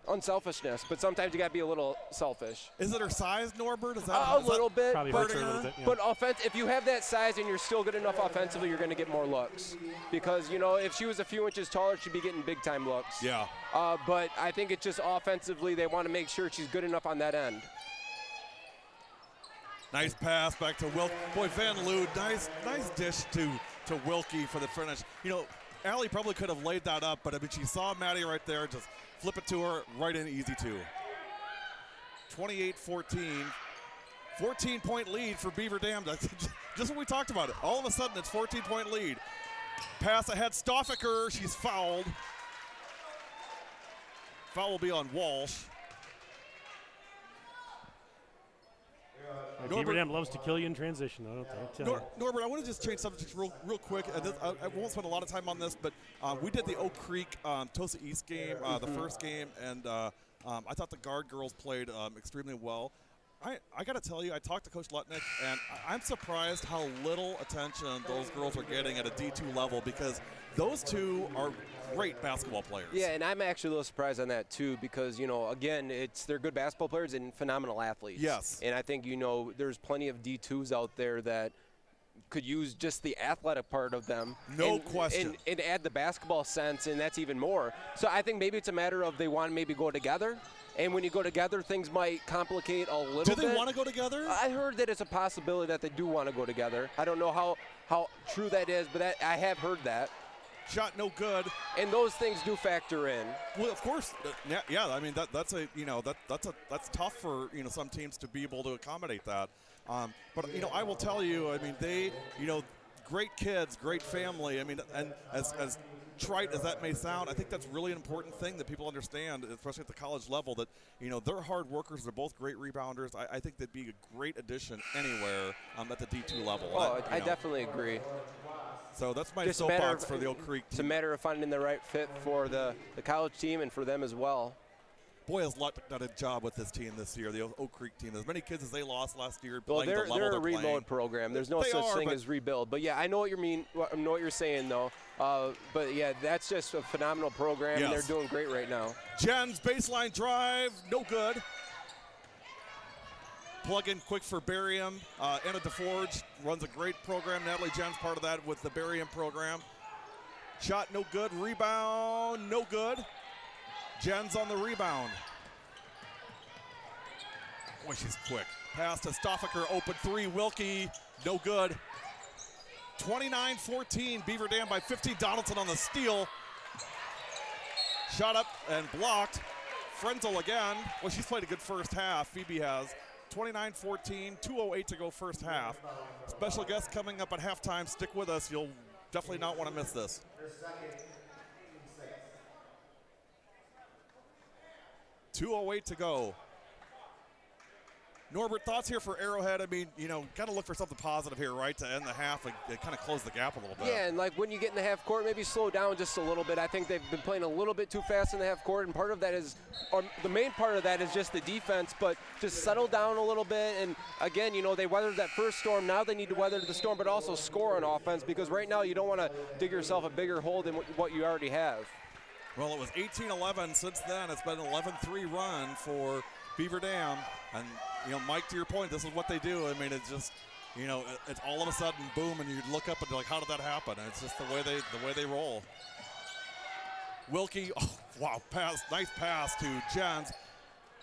unselfishness, but sometimes you got to be a little selfish. Is it her size, Norbert? Is that a little bit? Probably hurts her a little bit, yeah. But if you have that size and you're still good enough offensively, you're going to get more looks. Because, you know, if she was a few inches taller, she'd be getting big-time looks. Yeah. But I think it's just offensively they want to make sure she's good enough on that end. Nice pass back to Wilkie. Boy, Van Loo, nice dish to Wilkie for the finish. You know, Allie probably could have laid that up, but I mean, she saw Maddie right there, just flip it to her, right in, easy two. 28-14. 14-point lead for Beaver Dam. That's just what we talked about. All of a sudden, it's 14-point lead. Pass ahead, Stoffaker, she's fouled. Foul will be on Walsh. Beaver Dam loves to kill you in transition, though, don't they? Norbert, I want to just change subjects real quick. I won't spend a lot of time on this, but we did the Oak Creek Tosa East game, the first game, and I thought the guard girls played extremely well. I got to tell you, I talked to Coach Lutnick, and I'm surprised how little attention those girls are getting at a D2 level because those two are great basketball players. Yeah, and I'm actually a little surprised on that too because, you know, again, they're good basketball players and phenomenal athletes. Yes. And I think, you know, there's plenty of D2s out there that could use just the athletic part of them. No question. And add the basketball sense, and that's even more. So I think maybe it's a matter of they want to maybe go together. And when you go together, things might complicate a little bit. Do they want to go together? I heard that it's a possibility that they do want to go together. I don't know how true that is, but I have heard that. Shot no good. And those things do factor in. Well, of course, yeah. I mean, that's tough for some teams to be able to accommodate that. But I will tell you, I mean, they great kids, great family. I mean, and as trite as that may sound, I think that's really an important thing that people understand, especially at the college level, that they're hard workers. They're both great rebounders. I think they'd be a great addition anywhere at the D2 level. Oh, I definitely agree. So that's my soapbox for the Oak Creek team. It's a matter of finding the right fit for the college team and for them as well. Boy, has Lutnick done a job with this team this year, the Oak Creek team. As many kids as they lost last year, well, they're a reload program. There's no such thing as rebuild. But yeah, I know what you mean. I know what you're saying though. But yeah, that's just a phenomenal program, yes. And they're doing great right now. Jen's baseline drive, no good. Plug in quick for Barium. Anna DeForge runs a great program. Natalie Jen's part of that with the Barium program. Shot no good. Rebound no good. Jen's on the rebound. Boy, she's quick. Pass to Stoffaker, open three. Wilkie, no good. 29-14, Beaver Dam by 15. Donaldson on the steal. Shot up and blocked. Frenzel again. Well, she's played a good first half. Phoebe has. 29-14, 2:08 to go first half. Special guest coming up at halftime. Stick with us. You'll definitely not want to miss this. 2:08 to go. Norbert, thoughts here for Arrowhead? I mean, got to look for something positive here, right, to end the half and kind of close the gap a little bit. Yeah, and like when you get in the half court, maybe slow down just a little bit. I think they've been playing a little bit too fast in the half court, and part of that is, or the main part of that is just the defense, but just settle down a little bit. And again, they weathered that first storm. Now they need to weather the storm, but also score on offense, because right now you don't want to dig yourself a bigger hole than what you already have. Well, it was 18-11 since then. It's been an 11-3 run for Beaver Dam. And, Mike, to your point, this is what they do. I mean, it's just, it's all of a sudden, boom, and you look up and you're like, how did that happen? And it's just the way they roll. Wilkie, oh, wow, nice pass to Jens.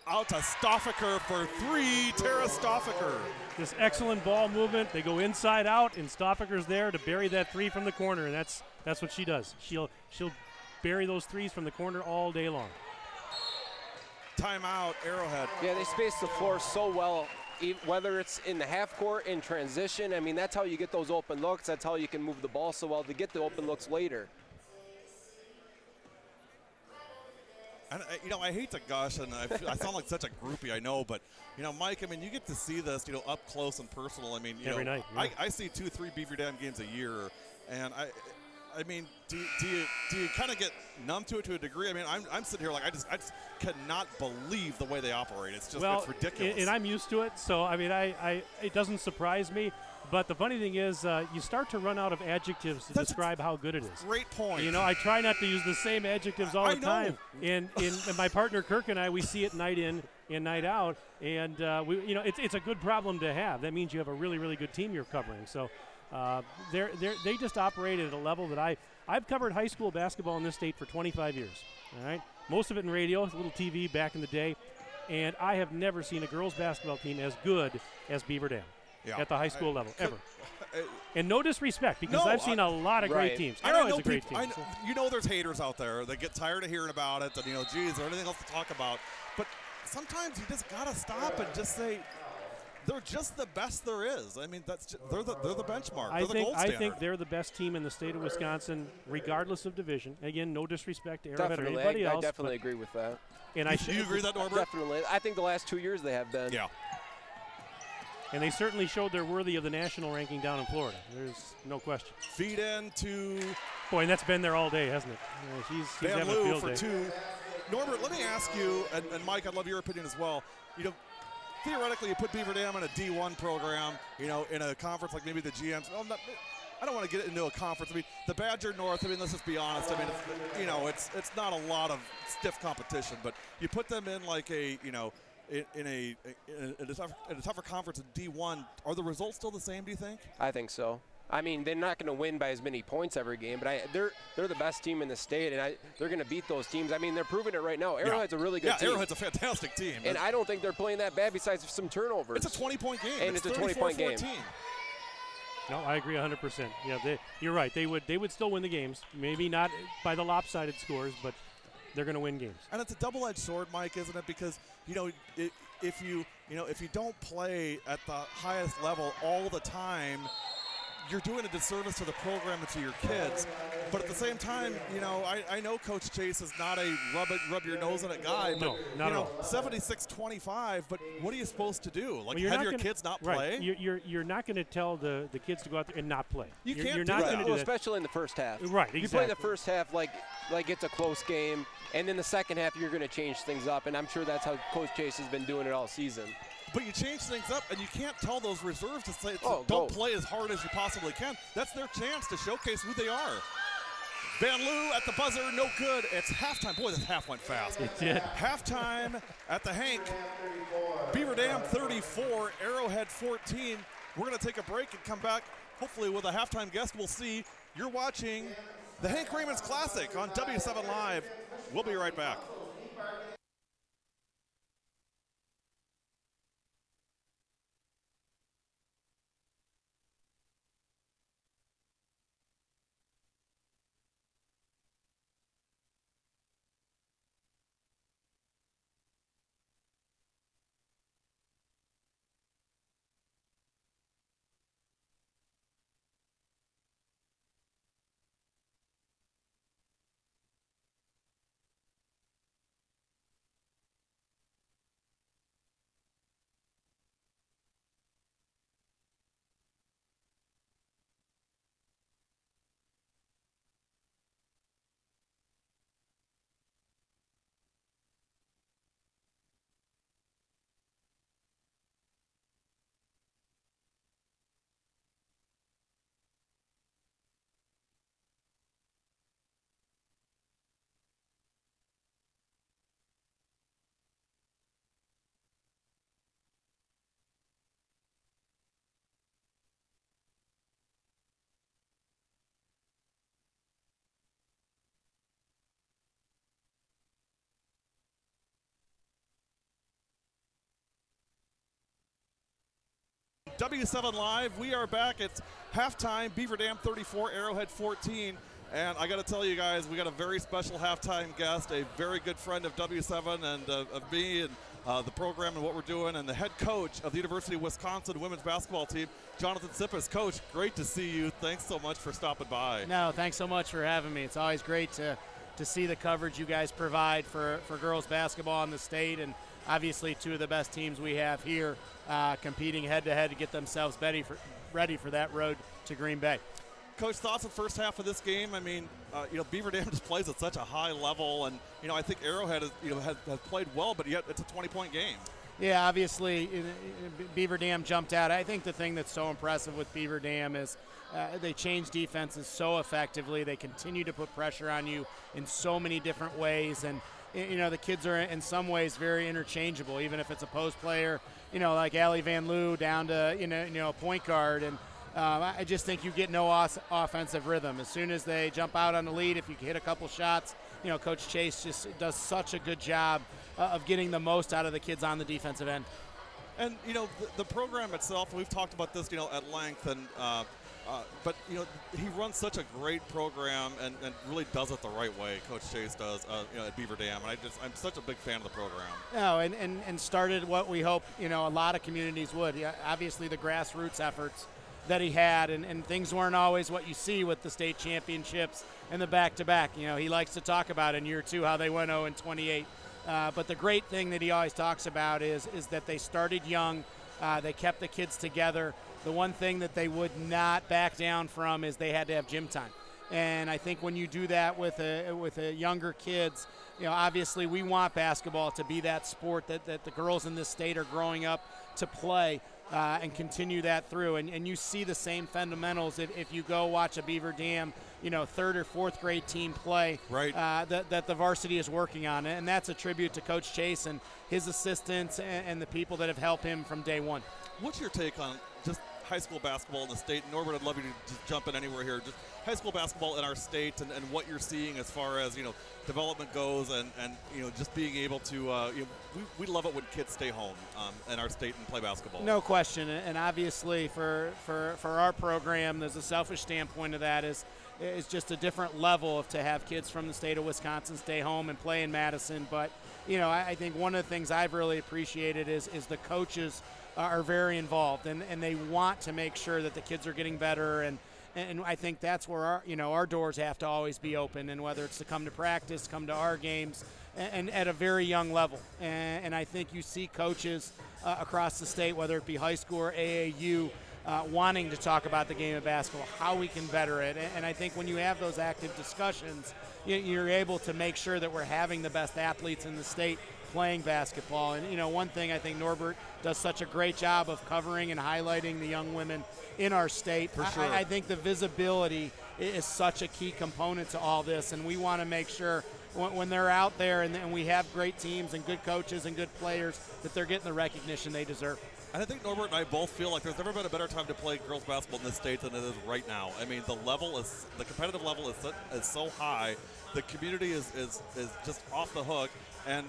Out to Stoffaker for three, Tara Stoffaker. This excellent ball movement. They go inside out, and Stoffaker's there to bury that three from the corner, and that's what she does. She'll bury those threes from the corner all day long. Timeout, Arrowhead. Yeah, they space the floor so well, whether it's in the half court, in transition. I mean, that's how you get those open looks. That's how you can move the ball so well to get the open looks later. And, I hate to gush, and I sound like such a groupie, I know, but, Mike, I mean, you get to see this, up close and personal. I mean, every night. Yeah. I see 2-3 Beaver Dam games a year, and I mean, do you kind of get numb to it to a degree? I mean, I'm sitting here like I just cannot believe the way they operate. It's just it's ridiculous. And I'm used to it, so I mean, it doesn't surprise me. But the funny thing is, you start to run out of adjectives to describe how good it is. Great point. I try not to use the same adjectives all the time. And my partner Kirk and I, we see it night in and night out, and it's a good problem to have. That means you have a really, really good team you're covering. So. They just operate at a level that I've covered high school basketball in this state for 25 years. All right, most of it in radio, a little TV back in the day, and I have never seen a girls basketball team as good as Beaver Dam at the high school level ever. And no disrespect, because I've seen a lot of great teams. Arrowhead's a great team. There's haters out there that get tired of hearing about it, and geez, is there anything else to talk about? But sometimes you just gotta stop and just say, they're just the best there is. I mean, they're the benchmark. They're the gold standard. I think they're the best team in the state of Wisconsin, regardless of division. Again, no disrespect to Arrowhead or anybody else. I definitely agree with that. And do you agree with that, Norbert? Definitely. I think the last 2 years they have been. Yeah. And they certainly showed they're worthy of the national ranking down in Florida. There's no question. Feed in to... Boy, and that's been there all day, hasn't it? She's having a field for day. two. Norbert, let me ask you, and Mike, I'd love your opinion as well. Theoretically, you put Beaver Dam in a D1 program, in a conference like maybe the GMs. Well, I don't want to get into a conference. I mean, the Badger North, I mean, let's just be honest. I mean, it's not a lot of stiff competition, but you put them in like in a tougher conference in D1. Are the results still the same, do you think? I think so. I mean, they're not going to win by as many points every game, but they're the best team in the state, and they're going to beat those teams. I mean, they're proving it right now. Arrowhead's a really good team. Yeah, Arrowhead's a fantastic team. And I don't think they're playing that bad besides some turnovers. It's a 20-point game. And it's a 20-point game. No, I agree 100%. Yeah, you're right. They would still win the games. Maybe not by the lopsided scores, but they're going to win games. And it's a double-edged sword, Mike, isn't it? Because, if you don't play at the highest level all the time, you're doing a disservice to the program and to your kids. But at the same time, I know Coach Chase is not a rub your nose in it guy. But, no, not at all. 76-25, but what are you supposed to do? Like, well, have your kids not play? Right. You're not going to tell the kids to go out there and not play. You're not going to do that. Especially in the first half. Right, exactly. You play the first half like it's a close game, and then the second half you're going to change things up, and I'm sure that's how Coach Chase has been doing it all season. But you change things up, and you can't tell those reserves to say, don't play as hard as you possibly can. That's their chance to showcase who they are. Van Loo at the buzzer, no good. It's halftime. Boy, this half went fast. It did. Halftime at the Hank. Beaver Dam 34, Arrowhead 14. We're going to take a break and come back, hopefully with a halftime guest. We'll see. You're watching the Hank Raymonds Classic on W7 Live. We'll be right back. W7 Live. We are back. It's halftime. Beaver Dam 34, Arrowhead 14. And I got to tell you guys, we got a very special halftime guest, a very good friend of W7 and of me and the program and what we're doing, and the head coach of the University of Wisconsin women's basketball team, Jonathan Sippes. Coach, great to see you. Thanks so much for stopping by. No, thanks so much for having me. It's always great to see the coverage you guys provide for girls basketball in the state, and obviously two of the best teams we have here competing head-to-head to get themselves ready for that road to Green Bay. Coach, thoughts on the first half of this game? I mean, Beaver Dam just plays at such a high level, and I think Arrowhead has played well, but yet it's a 20-point game. Yeah, obviously Beaver Dam jumped out. I think the thing that's so impressive with Beaver Dam is they change defenses so effectively. They continue to put pressure on you in so many different ways, and the kids are in some ways very interchangeable, even if it's a post player, like Allie Van Loo down to, point guard. And I just think you get no offensive rhythm. As soon as they jump out on the lead, if you hit a couple shots, Coach Chase just does such a good job of getting the most out of the kids on the defensive end. And, the program itself, we've talked about this, at length, and but he runs such a great program and really does it the right way. Coach Chase does, at Beaver Dam, and I'm such a big fan of the program. No, and started what we hope a lot of communities would. Yeah, obviously the grassroots efforts that he had, and things weren't always what you see with the state championships and the back-to-back. He likes to talk about in year two how they went 0-28. But the great thing that he always talks about is that they started young. They kept the kids together. The one thing that they would not back down from is they had to have gym time. And I think when you do that with a younger kids, obviously we want basketball to be that sport that the girls in this state are growing up to play and continue that through. And you see the same fundamentals if you go watch a Beaver Dam, third or fourth grade team play, right. that the varsity is working on. And that's a tribute to Coach Chase and his assistants and the people that have helped him from day one. What's your take on just high school basketball in the state? Norbert, I'd love you to just jump in anywhere here. Just high school basketball in our state and what you're seeing as far as, development goes and just being able to, we love it when kids stay home in our state and play basketball. No question. And obviously for our program, there's a selfish standpoint of that is just a different level to have kids from the state of Wisconsin stay home and play in Madison. But, I think one of the things I've really appreciated is the coaches are very involved and they want to make sure that the kids are getting better, and I think that's where our doors have to always be open, and whether it's to come to practice, come to our games, and at a very young level. And I think you see coaches across the state, whether it be high school or AAU, wanting to talk about the game of basketball, how we can better it. And I think when you have those active discussions, you're able to make sure that we're having the best athletes in the state playing basketball. And one thing I think Norbert does such a great job of covering and highlighting the young women in our state. For sure. I think the visibility is such a key component to all this, and we want to make sure when they're out there and we have great teams and good coaches and good players that they're getting the recognition they deserve. And I think Norbert and I both feel like there's never been a better time to play girls basketball in this state than it is right now. I mean, the competitive level is so high. The community is just off the hook. And,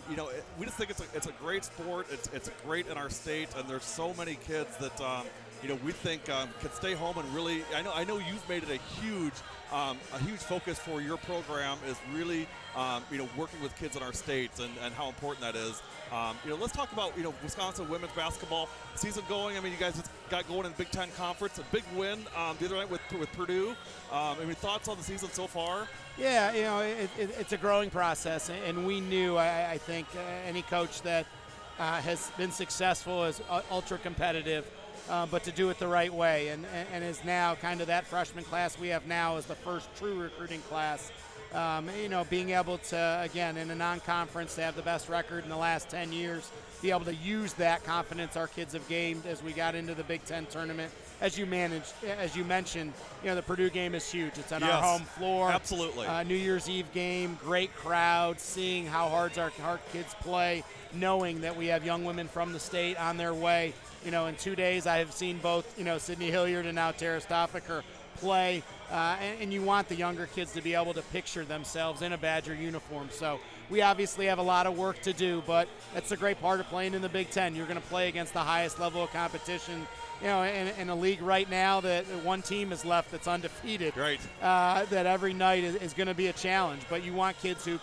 we just think it's a great sport. It's great in our state, and there's so many kids that, we think can stay home and really. I know you've made it a huge focus for your program is really, working with kids in our state and how important that is. Let's talk about, Wisconsin women's basketball season going. I mean, you guys just got going in the Big Ten Conference, a big win the other night with Purdue. Thoughts on the season so far? Yeah, it's a growing process, and we knew, I think, any coach that has been successful is ultra competitive, but to do it the right way, and is now kind of that freshman class we have now is the first true recruiting class. Being able to, again, in a non-conference, to have the best record in the last 10 years, be able to use that confidence our kids have gained as we got into the Big Ten tournament. As you mentioned, the Purdue game is huge. It's on our home floor. Absolutely. New Year's Eve game, great crowd, seeing how hard our kids play, knowing that we have young women from the state on their way. In 2 days, I have seen both, Sydney Hilliard and now Tara Stoffaker play, and you want the younger kids to be able to picture themselves in a Badger uniform. So we obviously have a lot of work to do, but that's the great part of playing in the Big Ten. You're going to play against the highest level of competition in a league right now that one team is left that's undefeated. Right. That every night is going to be a challenge. But you want kids who,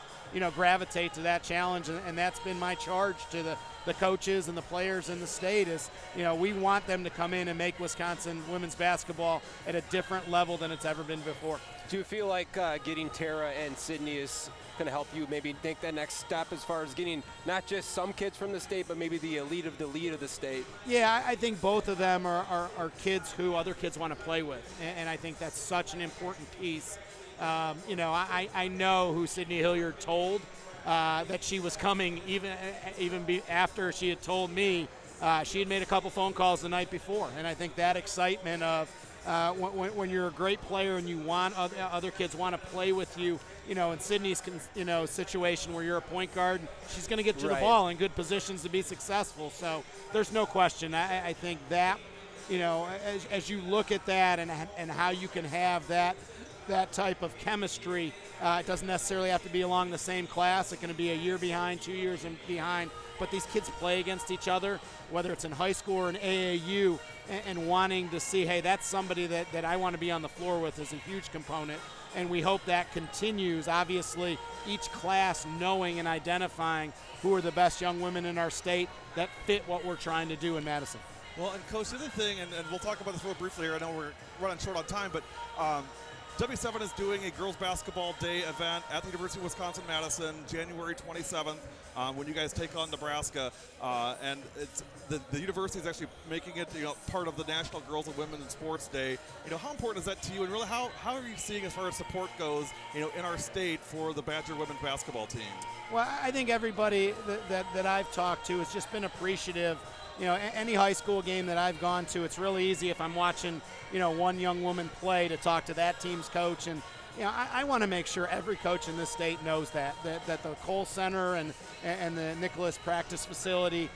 gravitate to that challenge, and that's been my charge to the coaches and the players in the state is, we want them to come in and make Wisconsin women's basketball at a different level than it's ever been before. Do you feel like getting Tara and Sydney is going to help you maybe take that next step as far as getting not just some kids from the state, but maybe the elite of the state? Yeah, I think both of them are kids who other kids want to play with, and I think that's such an important piece. I know who Sydney Hilliard told that she was coming even after she had told me. She had made a couple phone calls the night before, and I think that excitement of when you're a great player and you want other kids want to play with you, in Sydney's situation where you're a point guard, she's going to get you the ball in good positions to be successful. So there's no question. I think that, as you look at that and how you can have that type of chemistry, it doesn't necessarily have to be along the same class. It can be a year behind, 2 years behind. But these kids play against each other, whether it's in high school or in AAU, and wanting to see, hey, that's somebody that I want to be on the floor with is a huge component. And we hope that continues. Obviously, each class knowing and identifying who are the best young women in our state that fit what we're trying to do in Madison. Well, and Coach, the other thing, and we'll talk about this real briefly here. I know we're running short on time, but W7 is doing a girls basketball day event at the University of Wisconsin-Madison, January 27th, when you guys take on Nebraska. And it's the university is actually making it part of the National Girls and Women in Sports Day. How important is that to you? And really, how are you seeing as far as support goes, in our state for the Badger women's basketball team? Well, I think everybody that I've talked to has just been appreciative. Any high school game that I've gone to, it's really easy if I'm watching, one young woman play to talk to that team's coach. And, I want to make sure every coach in this state knows that the Cole Center and the Nicholas practice facility,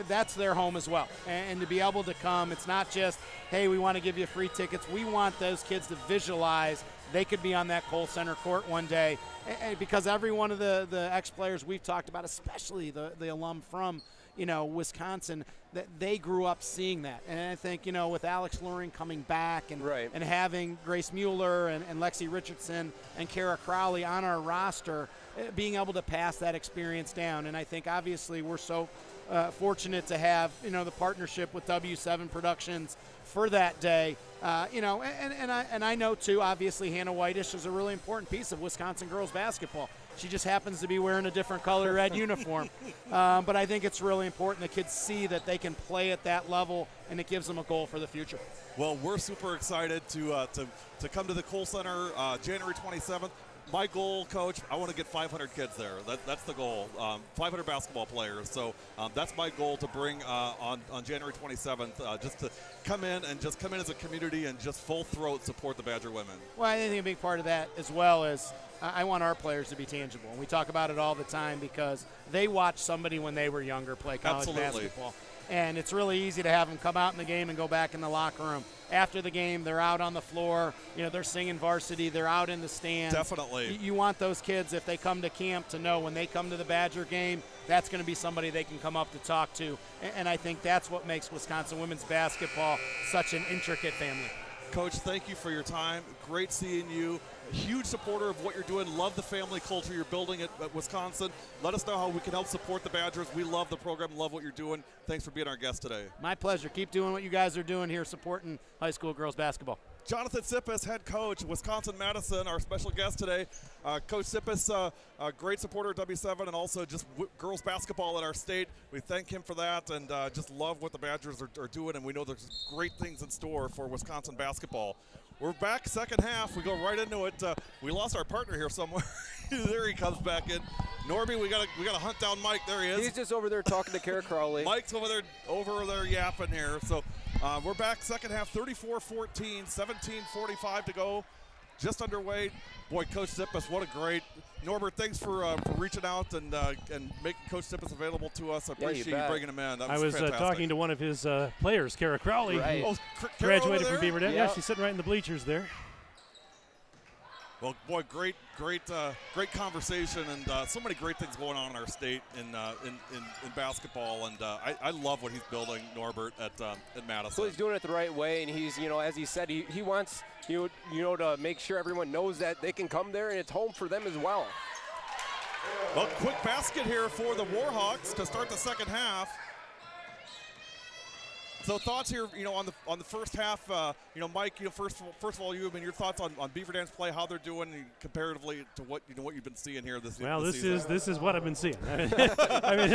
that's their home as well. And to be able to come, it's not just, hey, we want to give you free tickets. We want those kids to visualize they could be on that Cole Center court one day. And because every one of the ex-players we've talked about, especially the alum from Wisconsin, that they grew up seeing that. And I think, with Alex Luring coming back and having Grace Mueller and Lexi Richardson and Kara Crowley on our roster, being able to pass that experience down. And I think obviously we're so fortunate to have, the partnership with W7 Productions for that day. And I know too, obviously Hannah Whitish is a really important piece of Wisconsin girls basketball. She just happens to be wearing a different color red uniform. But I think it's really important the kids see that they can play at that level, and it gives them a goal for the future. Well, we're super excited to come to the Cole Center January 27th. My goal, Coach, I want to get 500 kids there. That's the goal, 500 basketball players. So that's my goal to bring on January 27th, just to come in as a community and just full throat support the Badger women. Well, I think a big part of that as well is I want our players to be tangible. And we talk about it all the time because they watched somebody when they were younger play college basketball. And it's really easy to have them come out in the game and go back in the locker room. After the game, they're out on the floor. They're singing varsity. They're out in the stands. Definitely. You want those kids, if they come to camp, to know when they come to the Badger game, that's going to be somebody they can come up to talk to. And I think that's what makes Wisconsin women's basketball such an intricate family. Coach, thank you for your time. Great seeing you. A huge supporter of what you're doing. Love the family culture you're building at Wisconsin. Let us know how we can help support the Badgers. We love the program, love what you're doing. Thanks for being our guest today. My pleasure. Keep doing what you guys are doing here, supporting high school girls basketball. Jonathan Sippes, head coach, Wisconsin-Madison, our special guest today. Coach Sippes, a great supporter of W7 and also just girls basketball in our state. We thank him for that and just love what the Badgers are doing, and we know there's great things in store for Wisconsin basketball. We're back second half. We go right into it. We lost our partner here somewhere. There he comes back in. Normie, we gotta hunt down Mike. There he is. He's just over there talking to Kara Crowley. Mike's over there yapping here. So we're back second half, 34-14, 17:45 to go. Just underway. Boy, Coach Sippes, what a great. Norbert, thanks for reaching out and making Coach Sippes available to us. I appreciate you bringing him in. I was talking to one of his players, Kara Crowley, who graduated from Beaver. Yeah, she's sitting right in the bleachers there. Well, boy, great conversation, and so many great things going on in our state in basketball. And I love what he's building, Norbert, at Madison. So he's doing it the right way, and he's, as he said, he wants to make sure everyone knows that they can come there and it's home for them as well. Well, quick basket here for the Warhawks to start the second half. So thoughts here, on the first half, Mike, first of all, your thoughts on Beaver Dam's play, how they're doing comparatively to what you've been seing here this season. Well, this is what I've been seeing. I mean,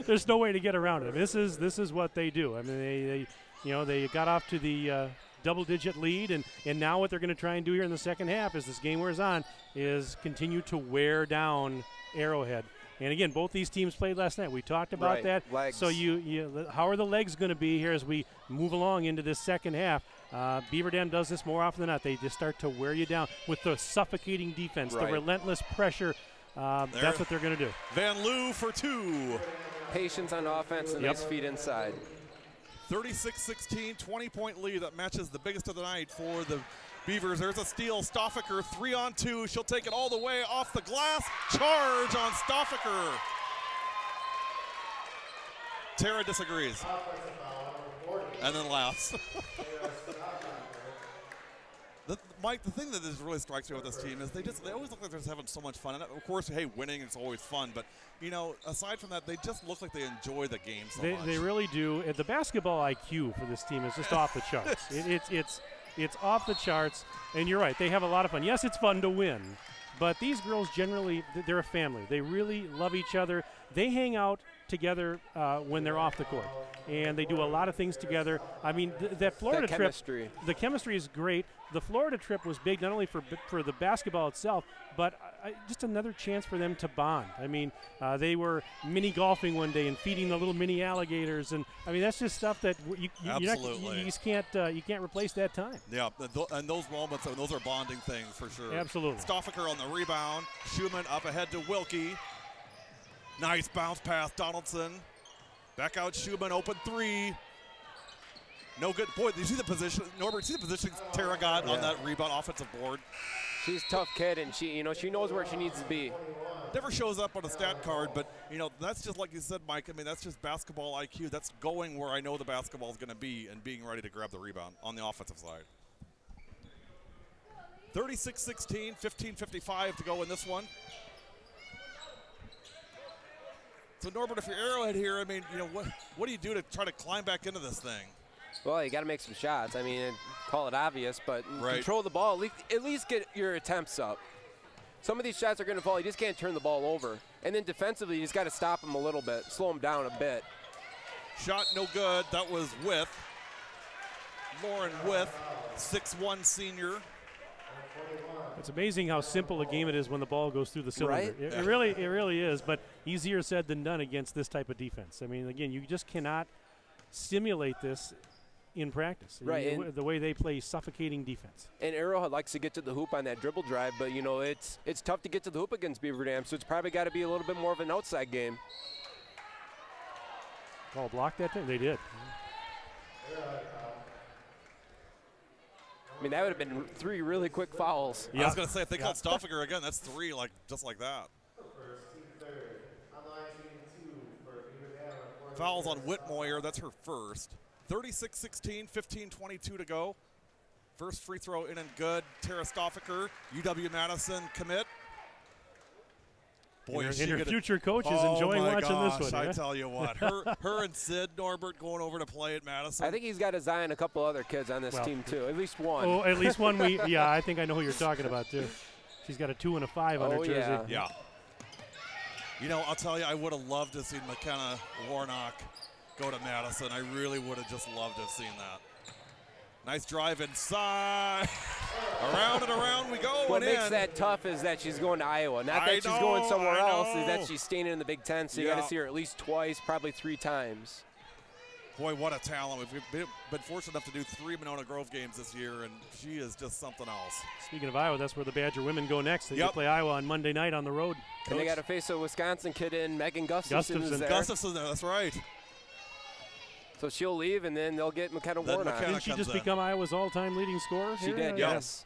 there's no way to get around it. This is what they do. I mean, they got off to the double-digit lead, and now what they're going to try and do here in the second half, as this game wears on, is continue to wear down Arrowhead. And again, both these teams played last night. We talked about that. Legs. So how are the legs going to be here as we move along into this second half? Beaver Dam does this more often than not. They just start to wear you down with the suffocating defense, the relentless pressure. That's what they're going to do. Van Loo for two. Patience on offense and nice feet inside. 36-16, 20-point lead that matches the biggest of the night for the Beavers. There's a steal. Stoffaker 3-on-2. She'll take it all the way off the glass. Charge on Stoffaker. Tara disagrees. And then laughs. Mike, the thing that just really strikes me with this team is they always look like they're just having so much fun. And of course, hey, winning is always fun. But, aside from that, they just look like they enjoy the game so much. They really do. The basketball IQ for this team is just off the charts. It's off the charts, and you're right. They have a lot of fun. Yes, it's fun to win, but these girls generally, they're a family. They really love each other. They hang out together when they're off the court, and they do a lot of things together. I mean, that Florida trip, the chemistry is great. The Florida trip was big not only for the basketball itself, but just another chance for them to bond. I mean, they were mini golfing one day and feeding the little mini alligators, and I mean that's just stuff that you just can't replace that time. Yeah, and those moments, those are bonding things for sure. Absolutely. Stoffaker on the rebound. Schumann up ahead to Wilkie. Nice bounce pass, Donaldson. Back out Schumann, open three. No good. Boy, did you see the position? Norbert, see the position Tara got on that rebound offensive board? She's a tough kid, and she knows where she needs to be. Never shows up on a stat card, but, that's just like you said, Mike. I mean, that's just basketball IQ. That's going where I know the basketball is going to be and being ready to grab the rebound on the offensive side. 36-16, 15:55 to go in this one. So, Norbert, if you're Arrowhead here, I mean, what do you do to try to climb back into this thing? Well, you got to make some shots. I mean, call it obvious, but control the ball. At least get your attempts up. Some of these shots are going to fall. You just can't turn the ball over. And then defensively, you just got to stop them a little bit, slow them down a bit. Shot no good. That was Lauren With, 6'1" senior. It's amazing how simple a game it is when the ball goes through the cylinder. Right? It really is, but easier said than done against this type of defense. I mean, again, you just cannot simulate this in practice. Right. The way they play suffocating defense. And Arrowhead likes to get to the hoop on that dribble drive, but, it's tough to get to the hoop against Beaver Dam, so it's probably got to be a little bit more of an outside game. Oh, blocked that time? They did. I mean, that would have been 3 really quick fouls. Yeah. I was going to say, if they called Stoffaker again, that's 3, just like that. Fouls on Whitmoyer, that's her first. 36-16, 15:22 to go. First free throw in and good. Tara Stoffaker, UW-Madison commit. Boy, and her future coach is enjoying watching this one. I tell you what, her and Sid Norbert going over to play at Madison. I think he's got his eye on a couple other kids on this team too. At least one. Oh, at least one. I think I know who you're talking about too. She's got a 2 and a 5 on her jersey. Yeah. I'll tell you, I would have loved to see McKenna Warnock go to Madison. I really would have just loved to have seen that. Nice drive inside. Around and around we go. What makes that tough is that she's going to Iowa. Not that she's going somewhere else, is that she's staying in the Big Ten, so you got to see her at least twice, probably 3 times. Boy, what a talent. We've been fortunate enough to do 3 Monona Grove games this year, and she is just something else. Speaking of Iowa, that's where the Badger women go next. They play Iowa on Monday night on the road. And they got to face a Wisconsin kid in Megan Gustafson. Gustafson, that's right. So she'll leave, and then they'll get McKenna Warnock. Didn't she just become Iowa's all-time leading scorer? She did, yes.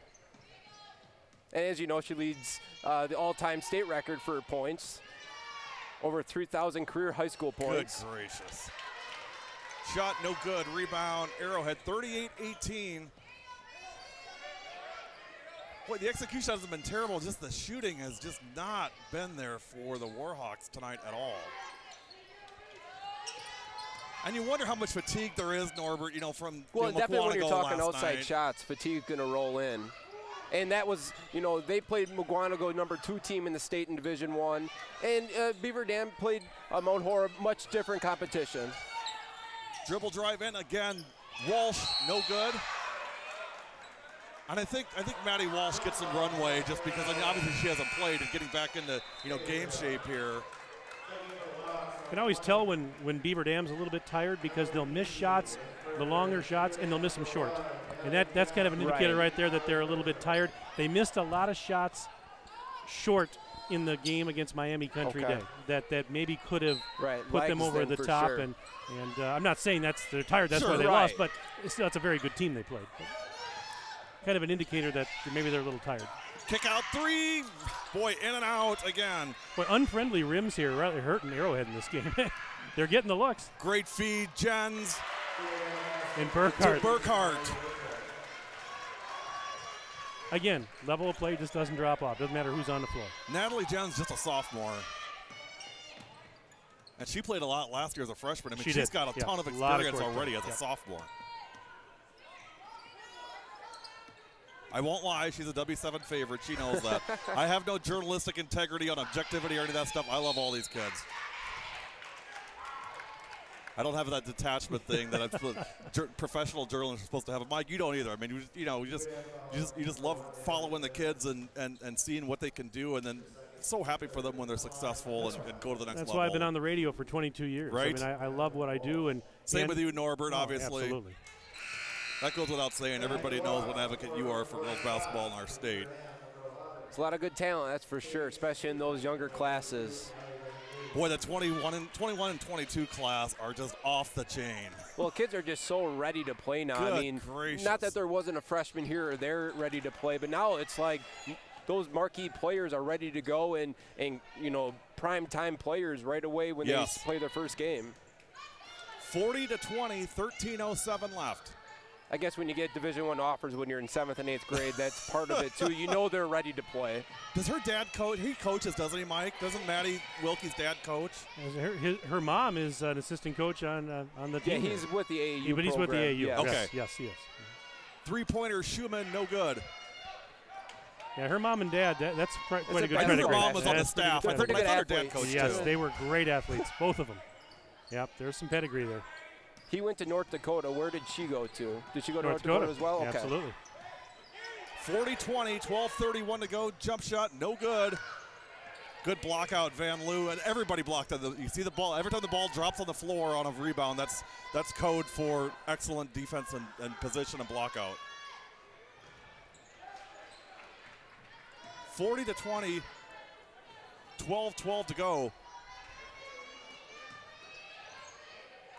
And as you know, she leads the all-time state record for points. Over 3,000 career high school points. Good gracious. Shot no good. Rebound, Arrowhead, 38-18. Boy, the execution hasn't been terrible. Just the shooting has just not been there for the Warhawks tonight at all. And you wonder how much fatigue there is, Norbert, you know, from definitely when you're talking outside night. shots, fatigue's going to roll in. And that was, you know, they played Mugwanago, #2 team in the state in Division I. And Beaver Dam played Mount Horeb, much different competition. Dribble drive in again. Walsh, no good. And I think Maddie Walsh gets some runway just because, I mean, obviously she hasn't played and getting back into, you know, game shape here. You can always tell when Beaver Dam's a little bit tired because they'll miss shots, the longer shots, and they'll miss them short. And that's kind of an indicator right there that they're a little bit tired. They missed a lot of shots short in the game against Miami Country Day that maybe could have put them over the top. Sure. And I'm not saying they're tired, that's why they lost, but that's a very good team they played. But kind of an indicator that maybe they're a little tired. Kick out three. Boy, in and out again. Boy, unfriendly rims here really hurting Arrowhead in this game. They're getting the looks. Great feed, Jens. And Burkhart. To Burkhart. Again, level of play just doesn't drop off. Doesn't matter who's on the floor. Natalie Jens, just a sophomore. And she played a lot last year as a freshman. I mean, she's got a ton of experience already as a sophomore. I won't lie, she's a W7 favorite. She knows that. I have no journalistic integrity on objectivity or any of that stuff. I love all these kids. I don't have that detachment thing that professional journalists are supposed to have. Mike, you don't either. I mean, you just love following the kids and seeing what they can do, and then so happy for them when they're successful and go to the next level. That's why I've been on the radio for 22 years. Right. I mean, I love what I do. And same with you, Norbert, obviously. Absolutely. That goes without saying. Everybody knows what an advocate you are for girls basketball in our state. It's a lot of good talent, that's for sure, especially in those younger classes. Boy, the 21 and 22 class are just off the chain. Well, kids are just so ready to play now. Good I mean, gracious. Not that there wasn't a freshman here or there ready to play, but now it's like those marquee players are ready to go and you know, prime time players right away when they play their first game. 40-20, 13:07 left. I guess when you get Division I offers when you're in 7th and 8th grade, that's part of it too. You know they're ready to play. Does her dad coach? He coaches, doesn't he, Mike? Doesn't Maddie Wilkie's dad coach? Her mom is an assistant coach on the team. Yeah, he's with the AAU but he's with the AAU. Yeah. Okay. Yes, he is. Three-pointer, Schumann, no good. Yeah, her mom and dad, that's quite a good I knew credit. her mom was on the staff. I thought her dad coached Yes, too. they were great athletes, both of them. Yep, there's some pedigree there. He went to North Dakota. Where did she go to? Did she go to North Dakota as well? Yeah, okay. absolutely. 40-20, 12:31 to go. Jump shot, no good. Good block out, Van Loo, and everybody blocked on you see the ball. Every time the ball drops on the floor on a rebound, that's code for excellent defense and position and block out. 40-20, 12:12 to go.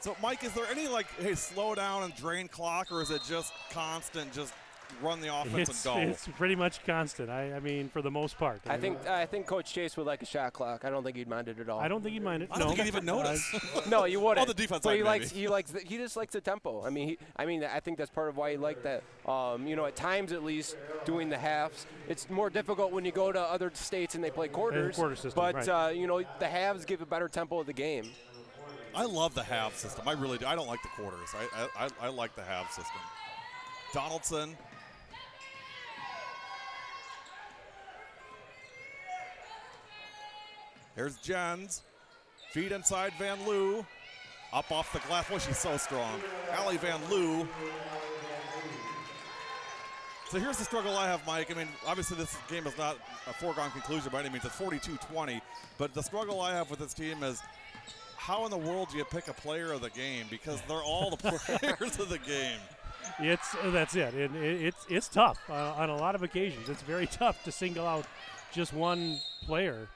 So, Mike, is there any, hey, slow down and drain clock, or is it just constant, just run the offense and go? It's pretty much constant, I mean, for the most part. I think Coach Chase would like a shot clock. I don't think he'd mind it at all. I don't think he'd mind it. I don't think he'd even notice. No, you wouldn't. On the defense side, he just likes the tempo. I mean, I think that's part of why he liked that. You know, at times at least, doing the halves. It's more difficult when you go to other states and they play quarters. Quarter system, but, right. you know, the halves give a better tempo of the game. I love the half system. I really do. I don't like the quarters. I like the half system. Donaldson. Here's Jens. Feed inside Van Loo. Up off the glass. Boy, she's so strong. Allie Van Loo. So here's the struggle I have, Mike. I mean, obviously this game is not a foregone conclusion by any means. It's 42-20. But the struggle I have with this team is, how in the world do you pick a player of the game? Because they're all the players of the game. That's it. It's tough on a lot of occasions. It's very tough to single out just one player.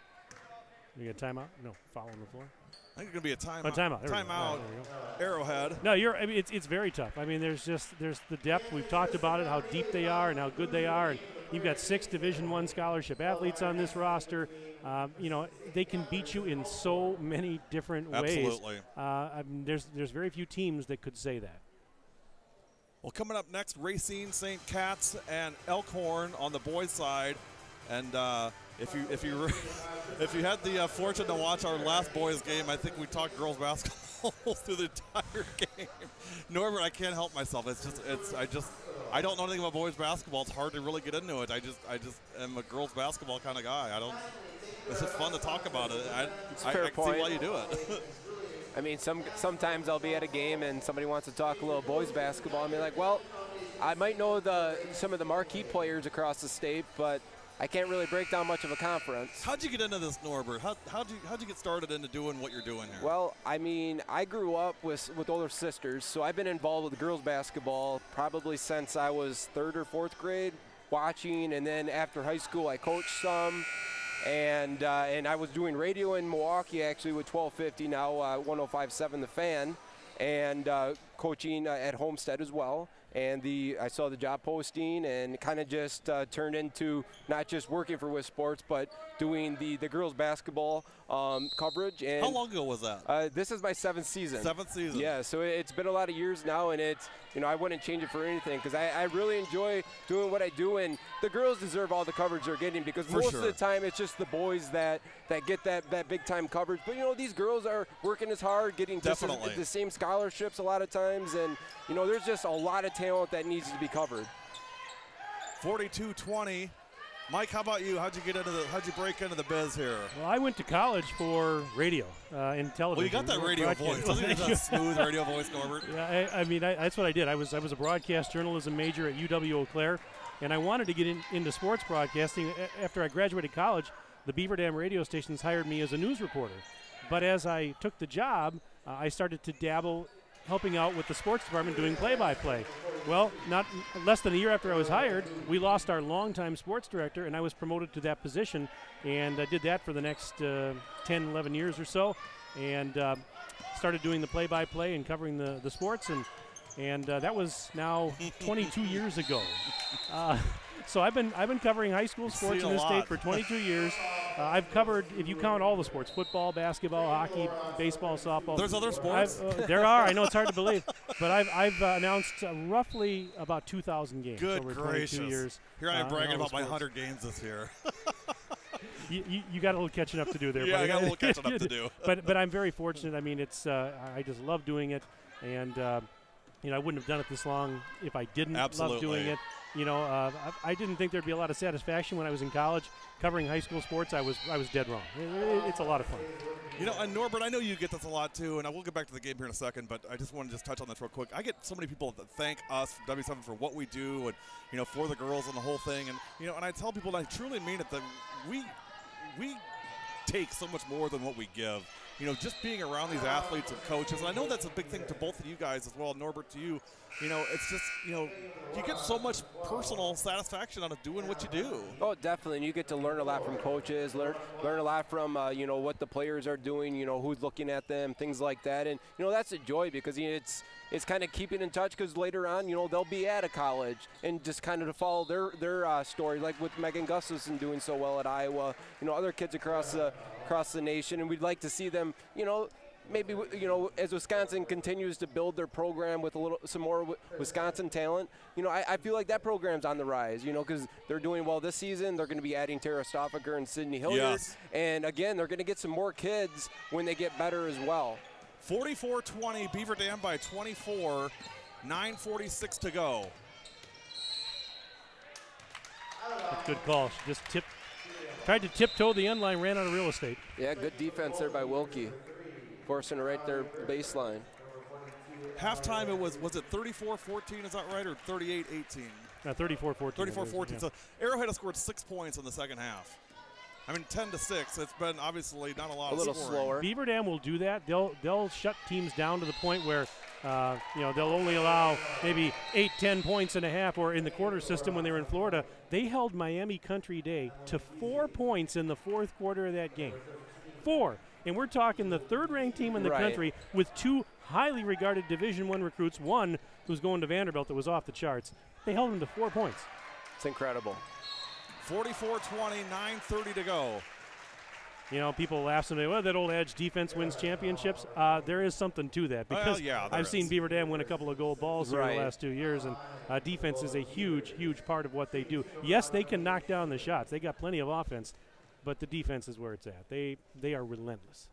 You get a timeout? No, foul on the floor. I think it's going to be a timeout. A timeout. Timeout. Arrowhead. No, I mean, it's very tough. I mean, there's the depth. We've talked about it, how deep they are and how good they are. And You've got 6 Division I scholarship athletes on this roster. You know, they can beat you in so many different ways. Absolutely. I mean, there's very few teams that could say that. Well, coming up next, Racine, St. Cat's, and Elkhorn on the boys' side. And if you if you had the fortune to watch our last boys' game, I think we talked girls basketball through the entire game. Norbert, I can't help myself. I don't know anything about boys' basketball. It's hard to really get into it. I just am a girls' basketball kind of guy. It's just fun to talk about it. I can see why you do it. I mean, sometimes I'll be at a game and somebody wants to talk a little boys basketball. I mean, like, well, I might know some of the marquee players across the state, but I can't really break down much of a conference. How'd you get into this, Norbert? How'd you get started into doing what you're doing here? Well, I mean, I grew up with older sisters, so I've been involved with girls basketball probably since I was 3rd or 4th grade, watching, and then after high school I coached some. And I was doing radio in Milwaukee, actually, with 1250, now 105.7 The Fan, and coaching at Homestead as well. And I saw the job posting, and kind of just turned into not just working for WIS Sports, but doing the girls basketball coverage. And how long ago was that? This is my 7th season. 7th season. Yeah, so it's been a lot of years now, and it's, you know, I wouldn't change it for anything, because I really enjoy doing what I do, and the girls deserve all the coverage they're getting, because most of the time it's just the boys that get that big time coverage. But you know, these girls are working as hard, getting just the same scholarships a lot of times, and you know, there's just a lot of talent that needs to be covered. 42-20. Mike, how about you? How'd you break into the biz here? Well, I went to college for radio and television. Well, you got that radio voice. Doesn't he have that smooth radio voice, Norbert? Yeah, I mean, that's what I did. I was a broadcast journalism major at UW Eau Claire, and I wanted to get into sports broadcasting. After I graduated college, the Beaver Dam radio stations hired me as a news reporter. But as I took the job, I started to dabble helping out with the sports department doing play-by-play. Well, not less than a year after I was hired, we lost our longtime sports director, and I was promoted to that position, and I did that for the next 10, 11 years or so, and started doing the play-by-play and covering the sports, and that was now 22 years ago. So I've been covering high school sports in this state for 22 years. I've covered, if you count all the sports, football, basketball, hockey, baseball, softball. There's other sports? There are. I know it's hard to believe. But I've announced roughly about 2,000 games over 22 years. Here I am bragging about my 100 games this year. You got a little catching up to do there. Yeah, I got a little catching up to do. But I'm very fortunate. I mean, it's I just love doing it. And, you know, I wouldn't have done it this long if I didn't love doing it. You know, I didn't think there'd be a lot of satisfaction when I was in college covering high school sports. I was dead wrong. It's a lot of fun. You know, and Norbert, I know you get this a lot too, and I will get back to the game here in a second, but I just want to touch on this real quick. I get so many people that thank us, W7, for what we do, and, you know, for the girls and the whole thing. And, you know, and I tell people, and I truly mean it, that we take so much more than what we give. You know, just being around these athletes and coaches, and I know that's a big thing to both of you guys as well, Norbert, to you. You know, it's just, you know, you get so much personal satisfaction out of doing what you do. Oh, definitely. And you get to learn a lot from coaches, learn a lot from, you know, what the players are doing, you know, who's looking at them, things like that. And, you know, that's a joy, because you know, it's kind of keeping in touch, because later on, you know, they'll be at a college, and just kind of to follow their story, like with Megan Gustafson doing so well at Iowa, you know, other kids across the nation. And we'd like to see them, you know, maybe, you know, as Wisconsin continues to build their program with some more Wisconsin talent, you know, I feel like that program's on the rise, you know, because they're doing well this season. They're going to be adding Tara Stoffaker and Sydney Hilliard. Yes. And, again, they're going to get some more kids when they get better as well. 44-20, Beaver Dam by 24, 9:46 to go. That's a good call. She just tried to tiptoe the end line, ran out of real estate. Yeah, good defense there by Wilkie, forcing it right there baseline. Halftime, it was it 34-14, is that right, or 38-18? 34-14. 34-14. Yeah. So Arrowhead has scored 6 points in the second half. I mean, 10-6. It's been obviously not a lot of scoring. A little slower. Beaver Dam will do that. They'll shut teams down to the point where you know, they'll only allow maybe 8-10 points and a half, or in the quarter system when they were in Florida, they held Miami Country Day to 4 points in the fourth quarter of that game. 4. And we're talking the third-ranked team in the country with 2 highly regarded Division I recruits, one who's going to Vanderbilt that was off the charts. They held them to 4 points. It's incredible. 44-20, 9:30 to go. You know, people laugh someday, well, that old edge defense wins championships. There is something to that because yeah, I've seen Beaver Dam win a couple of gold balls over the last 2 years, and defense is a huge, huge part of what they do. Yes, they can knock down the shots. They got plenty of offense, but the defense is where it's at. They are relentless.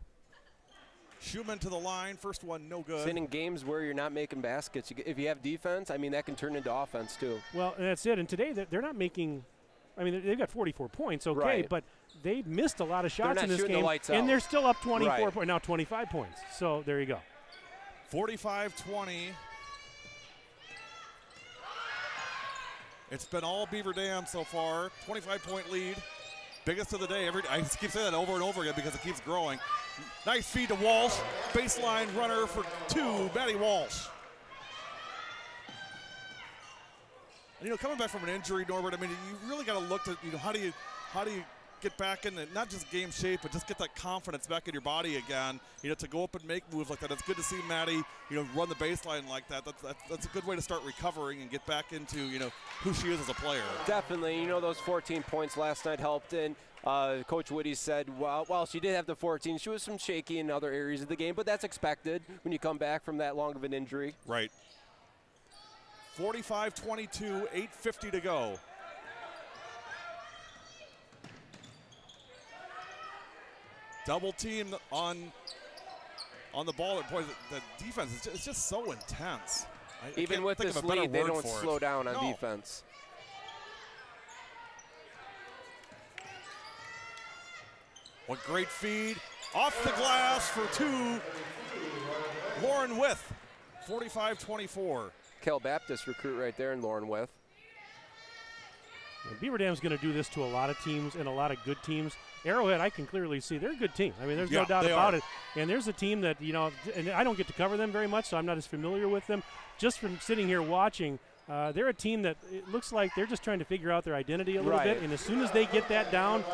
Schumann to the line, first one no good. Sitting in games where you're not making baskets, if you have defense, I mean, that can turn into offense too. Well, and that's it. And today they're not making – I mean, they've got 44 points, okay, right. but they missed a lot of shots in this game, and they're still up 24 right. points, now 25 points. So there you go. 45-20. It's been all Beaver Dam so far. 25-point lead. Biggest of the day. I just keep saying that over and over again because it keeps growing. Nice feed to Walsh. Baseline runner for 2, Maddie Walsh. And, you know, coming back from an injury, Norbert, I mean, you really got to look at, you know, how do you get back in, not just game shape, but just get that confidence back in your body again, you know, to go up and make moves like that. It's good to see Maddie, you know, run the baseline like that. That's a good way to start recovering and get back into, you know, who she is as a player. Definitely. You know, those 14 points last night helped. And Coach Whitty said, well, while she did have the 14, she was some shaky in other areas of the game, but that's expected when you come back from that long of an injury. Right. 45-22, 8:50 to go. Double team on the ball. Boy, the defense is just so intense. Even with this lead, they don't slow down on defense. What great feed. Off the glass for 2. Lauren With, 45-24. Cal Baptist recruit right there in Lauren With. Beaver Dam's going to do this to a lot of teams and a lot of good teams. Arrowhead, I can clearly see they're a good team. I mean, there's no doubt about it. And there's a team that, you know, and I don't get to cover them very much, so I'm not as familiar with them. Just from sitting here watching, they're a team that it looks like they're just trying to figure out their identity a little bit. And as soon as they get that down,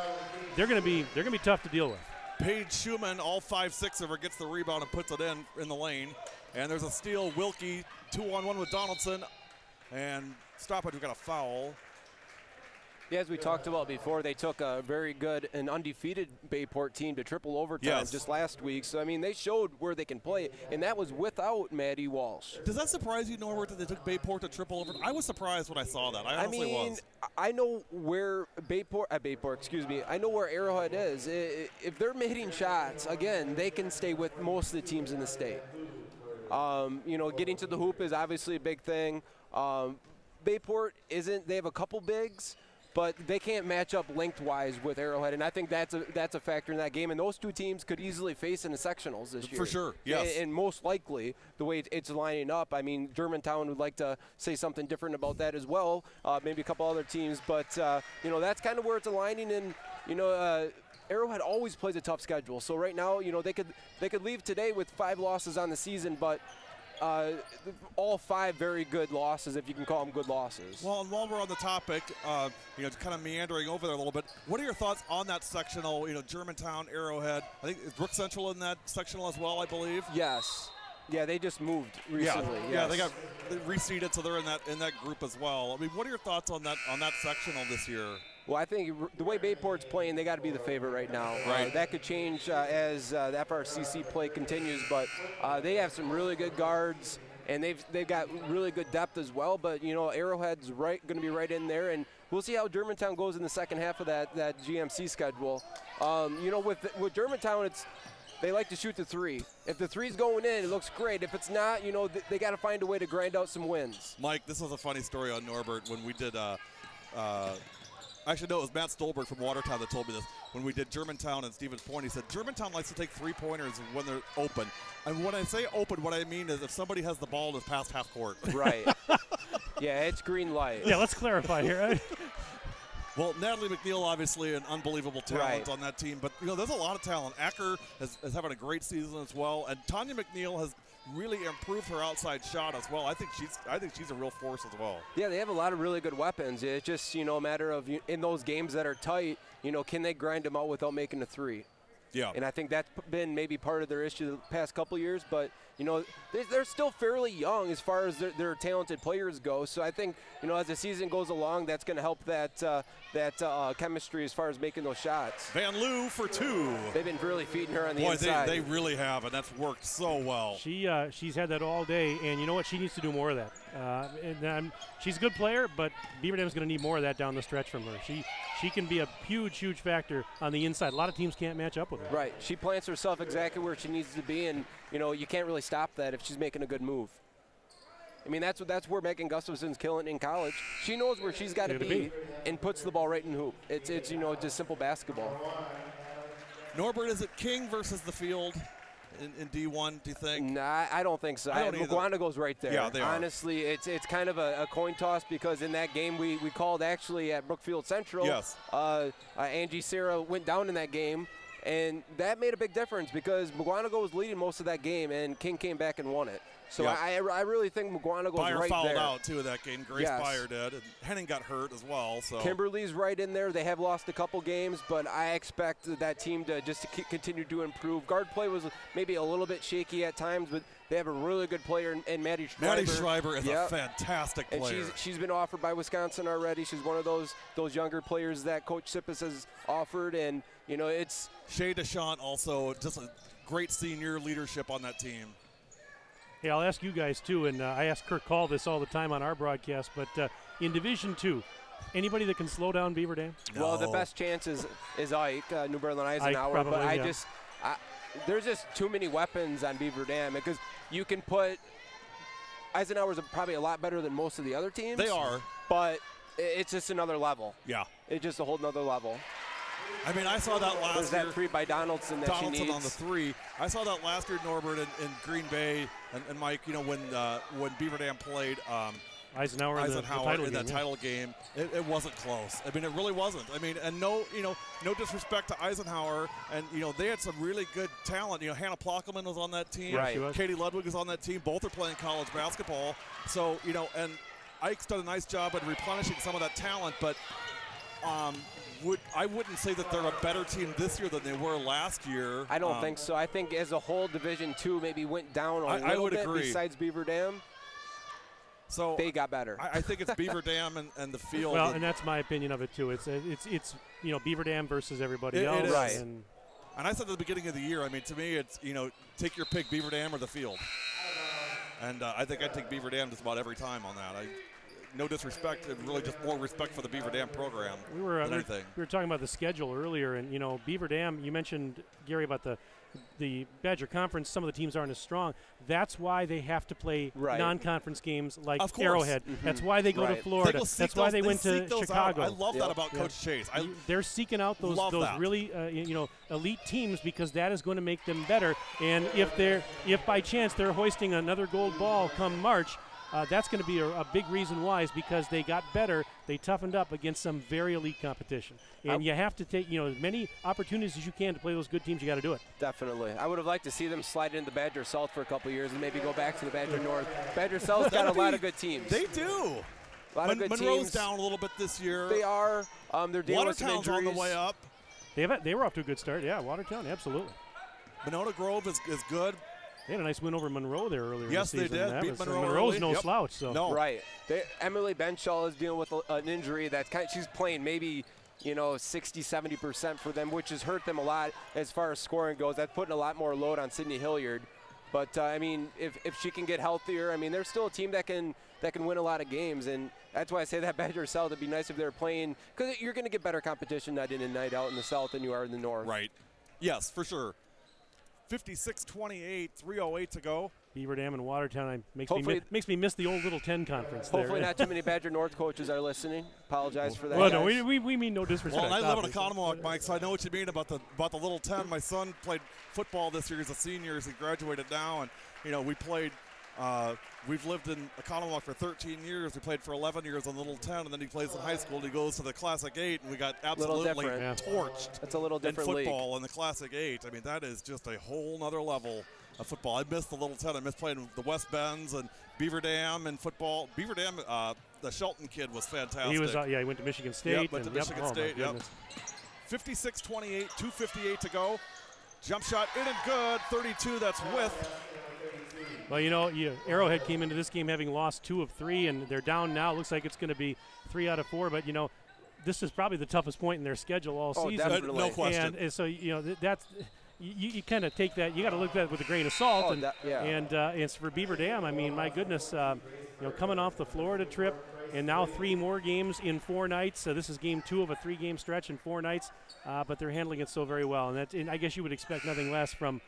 they're going to be tough to deal with. Paige Schumann, all 5'6" of her, gets the rebound and puts it in the lane. And there's a steal. Wilkie 2-on-1 with Donaldson. And stoppage, we got a foul. Yeah, as we talked about before, they took a very good and undefeated Bayport team to triple overtime just last week. So, I mean, they showed where they can play, and that was without Maddie Walsh. Does that surprise you, Norbert, that they took Bayport to triple overtime? I was surprised when I saw that. I honestly was. I know where I know where Arrowhead is. If they're hitting shots, again, they can stay with most of the teams in the state. You know, getting to the hoop is obviously a big thing. Bayport isn't. They have a couple bigs, but they can't match up lengthwise with Arrowhead, and I think that's a factor in that game. And those two teams could easily face in the sectionals this year. For sure, yes. And most likely, the way it's lining up, I mean, Germantown would like to say something different about that as well, maybe a couple other teams. But, you know, that's kind of where it's aligning. And, you know, Arrowhead always plays a tough schedule. So right now, you know, they could leave today with 5 losses on the season, but all 5 very good losses, if you can call them good losses. Well, and while we're on the topic, you know, kind of meandering over there a little bit, what are your thoughts on that sectional, you know, Germantown, Arrowhead? I think is Brook Central in that sectional as well, I believe? Yes. Yeah, they just moved recently. Yeah, they reseeded, so they're in that group as well. I mean, what are your thoughts on that sectional this year? Well, I think the way Bayport's playing, they got to be the favorite right now. Right. That could change as the FRCC play continues, but they have some really good guards, and they've got really good depth as well. But you know, Arrowhead's going to be right in there, and we'll see how Germantown goes in the second half of that GMC schedule. You know, with Germantown, they like to shoot the 3. If the 3's going in, it looks great. If it's not, you know, they got to find a way to grind out some wins. Mike, this was a funny story on Norbert when we did. Actually, no, it was Matt Stolberg from Watertown that told me this. When we did Germantown and Stevens Point, he said Germantown likes to take 3-pointers when they're open. And when I say open, what I mean is if somebody has the ball that's past half court. Right. Yeah, it's green light. Yeah, let's clarify here. Right? Well, Natalie McNeil, obviously an unbelievable talent on that team. But, you know, there's a lot of talent. Acker is having a great season as well. And Tanya McNeil has really improved her outside shot as well. I think she's a real force as well. Yeah, they have a lot of really good weapons. It's just, you know, a matter of in those games that are tight, you know, can they grind them out without making a 3? Yeah. And I think that's been maybe part of their issue the past couple years. But, you know, they're still fairly young as far as their talented players go. So I think, you know, as the season goes along, that's going to help that chemistry as far as making those shots. Van Loo for 2. They've been really feeding her on the Boy, inside. they really have, and that's worked so well. She's had that all day, and you know what? She needs to do more of that. She's a good player, but Beaver Dam's going to need more of that down the stretch from her. She can be a huge factor on the inside. A lot of teams can't match up with her. Right. She plants herself exactly where she needs to be, and, you know, you can't really stop that if she's making a good move. I mean, that's where Megan Gustafson's killing in college. She knows where she's got to be and puts the ball right in the hoop. It's you know, just simple basketball. Norbert, is it King versus the field in D1, do you think? Nah, I don't think so. McGuanago's right there. Yeah, they are. Honestly, it's kind of a coin toss because in that game we called actually at Brookfield Central. Yes. Angie Serra went down in that game, and that made a big difference because McGuanago was leading most of that game, and King came back and won it. So yep. I really think McGuanago's right there. Byer fouled out, too, in that game. Grace Yes. Byer did. And Henning got hurt as well. So Kimberly's right in there. They have lost a couple games, but I expect that team to just continue to improve. Guard play was maybe a little bit shaky at times, but they have a really good player in Maddie Schreiber. Maddie Schreiber is a fantastic player. And she's been offered by Wisconsin already. She's one of those younger players that Coach Sippis has offered, and, you know, it's Shea DeShant also just a great senior leadership on that team. Hey, I'll ask you guys too, and I ask Kirk Call this all the time on our broadcast, but in Division II, anybody that can slow down Beaver Dam? No. Well, the best chance is Ike, New Berlin Eisenhower, probably, but there's just too many weapons on Beaver Dam because you can put Eisenhower's probably a lot better than most of the other teams. They are. But it's just another level. Yeah. It's just a whole nother level. I mean, I saw that last There's year. that 3 by Donaldson that she needs. On the 3. I saw that last year, Norbert, in Green Bay, and Mike, you know, when Beaver Dam played Eisenhower in that title game, it wasn't close. I mean, it really wasn't. I mean, and no disrespect to Eisenhower, and, you know, they had some really good talent. You know, Hannah Plockelman was on that team. Right. Katie Ludwig was on that team. Both are playing college basketball. So, you know, and Ike's done a nice job at replenishing some of that talent, but I wouldn't say that they're a better team this year than they were last year. I don't think so. I think as a whole, Division II maybe went down a little bit agree. Besides Beaver Dam. So they got better. I think it's Beaver Dam and the field. Well, and that's my opinion of it too. It's you know, Beaver Dam versus everybody else. It is. Right. And I said at the beginning of the year, I mean, to me, it's, you know, take your pick, Beaver Dam or the field. And I think I'd take Beaver Dam just about every time on that. No disrespect, really just more respect for the Beaver Dam program we were talking about the schedule earlier, and, you know, Beaver Dam, you mentioned, Gary, about the Badger Conference. Some of the teams aren't as strong. That's why they have to play non-conference games like Arrowhead. Mm-hmm. That's why they go to Florida. That's why they went to Chicago. I love that about Coach Chase. They're seeking out those really you know, elite teams because that is going to make them better. And if by chance they're hoisting another gold ball come March, that's going to be a big reason why, is because they got better. They toughened up against some very elite competition. And you have to take, you know, as many opportunities as you can to play those good teams. You got to do it. Definitely. I would have liked to see them slide into Badger South for a couple of years and maybe go back to the Badger North. Badger South's got a lot of good teams. They do. A lot of good Monroe's teams. down a little bit this year. They are. They're dealing with some Watertown's injuries. on the way up. They were off to a good start. Yeah, Watertown, absolutely. Monona Grove is good. They had a nice win over Monroe there earlier. Yes, in the season. they did. Beat Monroe Monroe's early. no slouch. So. No. Right. Emily Benshaw is dealing with an injury that she's playing maybe, you know, 60-70% for them, which has hurt them a lot as far as scoring goes. That's putting a lot more load on Sydney Hilliard. But I mean, if she can get healthier, I mean, they're still a team that can win a lot of games, and that's why I say that Badger South. It'd be nice if they're playing, because you're going to get better competition night in and night out in the South than you are in the North. Right. Yes, for sure. 56-28, 3:08 to go. Beaver Dam and Watertown makes me miss the old Little 10 conference. Hopefully not too many Badger North coaches are listening. Apologize for that. Well, no, we mean no disrespect. Well, I live in Economowoc, Mike, so I know what you mean about the Little 10. My son played football this year. He's a senior. He graduated now, and, you know, we played. We've lived in Economowoc for 13 years. We played for 11 years on the Little 10, and then he plays in high school. And he goes to the Classic 8, and we got absolutely torched. That's a little different in football in the Classic 8. I mean, that is just a whole nother level of football. I miss the Little 10. I miss playing with the West Bends and Beaver Dam and football. Beaver Dam, the Shelton kid was fantastic. He was, he went to Michigan State. Yep, went to Michigan State. Yep. 56-28, 2:58 to go. Jump shot in and good. 32, that's with. Well, you know, Arrowhead came into this game having lost 2 of 3, and they're down now. Looks like it's going to be 3 out of 4. But, you know, this is probably the toughest point in their schedule all season. Definitely. No question. And so, you know, that's you kind of take that. You got to look at that with a grain of salt. And it's for Beaver Dam. I mean, my goodness, you know, coming off the Florida trip, and now 3 more games in 4 nights. So this is game 2 of a 3-game stretch in 4 nights. But they're handling it so very well, and I guess you would expect nothing less from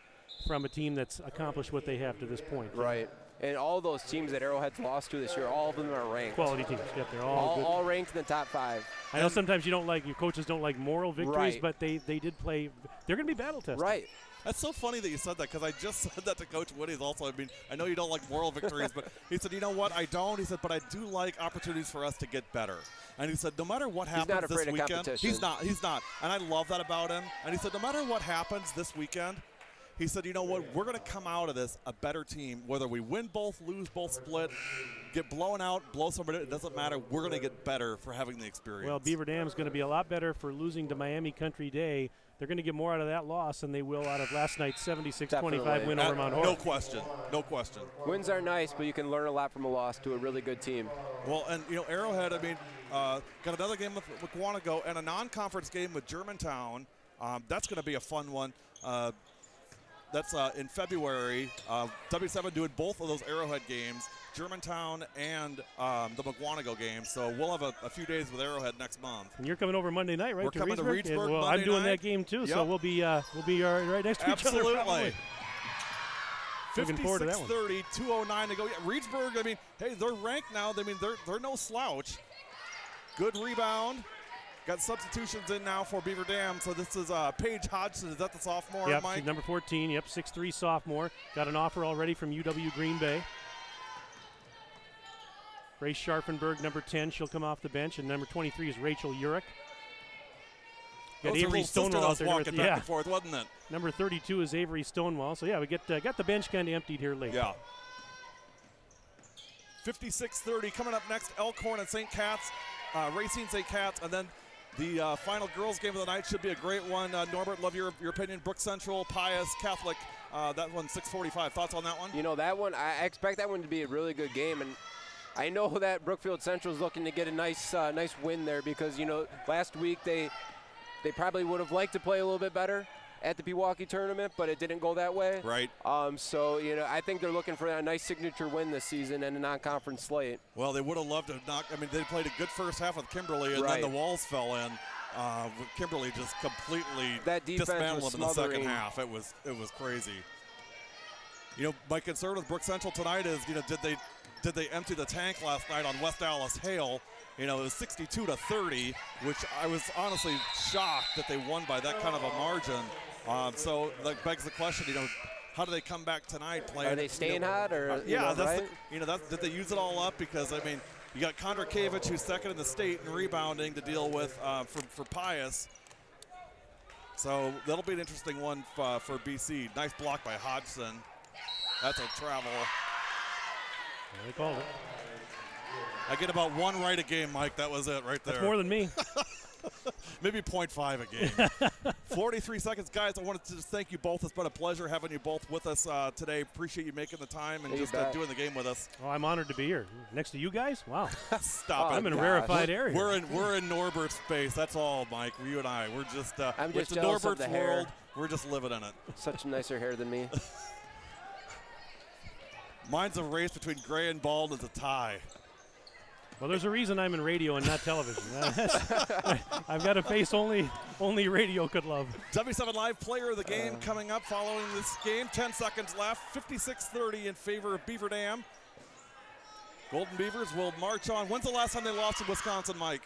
a team that's accomplished what they have to this point. Right. And all those teams that Arrowhead's lost to this year, all of them are ranked. Quality teams. Yep, they're all good. All ranked in the top 5. I know sometimes your coaches don't like moral victories, Right. but they did play. They're going to be battle tested. Right. That's so funny that you said that, because I just said that to Coach Woody's also. I mean, I know you don't like moral victories, but he said, you know what, I don't. He said, but I do like opportunities for us to get better. And he said, no matter what happens this weekend, he's not. And I love that about him. And he said, no matter what happens this weekend, he said, you know what, we're going to come out of this a better team. Whether we win both, lose both, split, get blown out, blow somebody, it doesn't matter. We're going to get better for having the experience. Well, Beaver Dam is going to be a lot better for losing to Miami Country Day. They're going to get more out of that loss than they will out of last night's 76-25 win over Mount Horeb. No question. No question. Wins are nice, but you can learn a lot from a loss to a really good team. Well, and, you know, Arrowhead, I mean, got another game with Quantico and a non-conference game with Germantown. That's going to be a fun one. That's in February. W7 doing both of those Arrowhead games, Germantown and the McWanago game. So we'll have a few days with Arrowhead next month. And you're coming over Monday night, right? We're coming to Reedsburg well, Monday I'm doing night. that game too, Yep. so we'll be right next to each other. Absolutely. Looking forward to that one. 56-30, 2:09 to go. Yeah, Reedsburg, I mean, hey, they're ranked now. I mean, they're no slouch. Good rebound. Got substitutions in now for Beaver Dam. So this is Paige Hodgson. Is that the sophomore, yep, Mike? she's number 14. Yep, 6'3" sophomore. Got an offer already from UW Green Bay. Grace Scharfenberg, number 10. She'll come off the bench. And number 23 is Rachel Urich. Got Avery Stonewall out there. Walking back and forth, wasn't it? Number 32 is Avery Stonewall. So, yeah, we got the bench kind of emptied here late. Yeah. 56-30 coming up next, Elkhorn and St. Cat's, Racine St. Cat's, and then the final girls game of the night should be a great one. Norbert, love your opinion. Brook Central, Pius, Catholic, that one 6:45. Thoughts on that one? You know, that one, I expect that one to be a really good game. And I know that Brookfield Central is looking to get a nice win there because, you know, last week they probably would have liked to play a little bit better at the Pewaukee tournament, but it didn't go that way. Right. So, you know, I think they're looking for a nice signature win this season and a non-conference slate. Well, they would have loved to knock. I mean, they played a good first half with Kimberly, and then the walls fell in. With Kimberly just completely dismantled in the second half. It was crazy. You know, my concern with Brook Central tonight is, you know, did they empty the tank last night on West Dallas Hale? You know, it was 62-30, which I was honestly shocked that they won by that kind of a margin. So that begs the question, you know, how do they come back tonight playing? Are they staying hot? Or yeah, right? Did they use it all up? Because, I mean, you got Kondrakiewicz, who's second in the state in rebounding to deal with for Pius. So that'll be an interesting one for BC. Nice block by Hodgson. That's a travel. They called it. I get about one right a game, Mike. That was it right there. That's more than me. Maybe 0.5 a game. 43 seconds, guys. I wanted to just thank you both. It's been a pleasure having you both with us today. Appreciate you making the time and just doing the game with us. Oh, I'm honored to be here. Next to you guys? Wow. Stop it. I'm in a rarefied area. We're in Norbert's space. That's all, Mike. You and I. We're just I'm with just the jealous of Norbert's the hair. world. We're just living in it. Such nicer hair than me. Mine's a race between gray and bald. It's a tie. Well, there's a reason I'm in radio and not television. I've got a face only radio could love. W7 Live player of the game coming up following this game. 10 seconds left. 56-30 in favor of Beaver Dam. Golden Beavers will march on. When's the last time they lost in Wisconsin, Mike?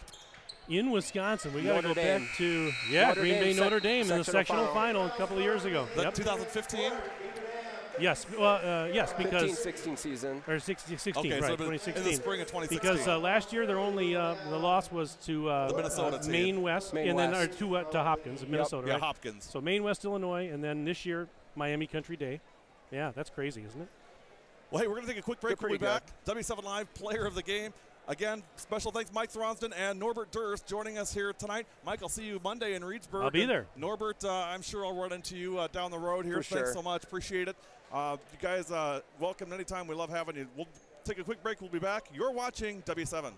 In Wisconsin. We got to go Dame. back to, Notre Green Bay, Dame, Notre Dame in the sectional final final a couple of years ago. That 2015? Yes, yes, because 15-16 season. or 16, Okay, right? so 2016. in the spring of 2016. Because last year their only the loss was to the Minnesota team. Maine West, Maine and then West. to Hopkins in Minnesota. Yeah, Right? Hopkins. So Maine West, Illinois, and then this year Miami Country Day. Yeah, that's crazy, isn't it? Well, hey, we're going to take a quick break. We'll be back. W7 Live player of the game. Again, special thanks Mike Thronsden and Norbert Durst joining us here tonight. Mike, I'll see you Monday in Reedsburg. I'll be there. Norbert, I'm sure I'll run into you down the road here. For sure. Thanks so much. Appreciate it. You guys, welcome anytime. We love having you. We'll take a quick break. We'll be back. You're watching W7.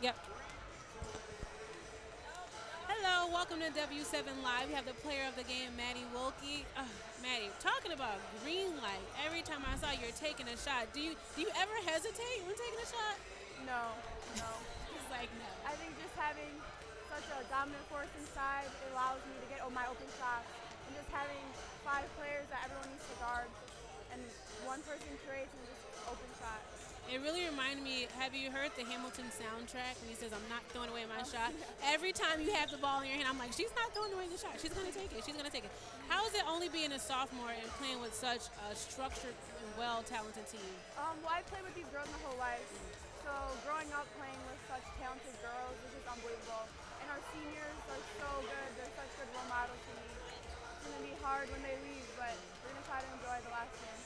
Yep. Hello, welcome to W7 Live. We have the player of the game, Maddie Wilkie. Maddie, talking about green light. Every time I saw you're taking a shot, do you ever hesitate when taking a shot? No. He's like, no. I think just having such a dominant force inside, it allows me to get my open shots. And just having 5 players that everyone needs to guard, and one person creates and just open shot. It really reminded me, have you heard the Hamilton soundtrack when he says, I'm not throwing away my shot? Every time you have the ball in your hand, I'm like, she's not throwing away the shot. She's going to take it. She's going to take it. How is it only being a sophomore and playing with such a structured and well-talented team? Well, I played with these girls my whole life. So growing up playing with such talented girls is just unbelievable. And our seniors are so good. They're such good role models to me. It's going to be hard when they leave, but we're going to try to enjoy the last game.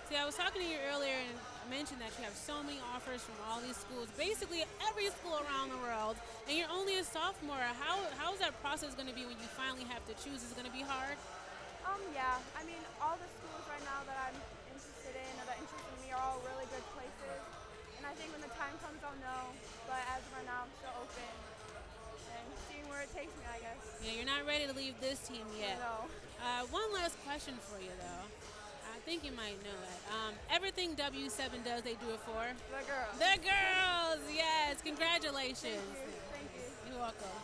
See, I was talking to you earlier and I mentioned that you have so many offers from all these schools, basically every school around the world, and you're only a sophomore. How is that process going to be when you finally have to choose? Is it going to be hard? Yeah. I mean, all the schools right now that I'm interested in or that interest in me are all really good places. And I think when the time comes, I'll know. But as of right now, I'm still open and seeing where it takes me, I guess. Yeah, you're not ready to leave this team yet. No. One last question for you, though. I think you might know it. Everything W7 does, they do it for? The girls. The girls, yes. Congratulations. Thank you. You're welcome.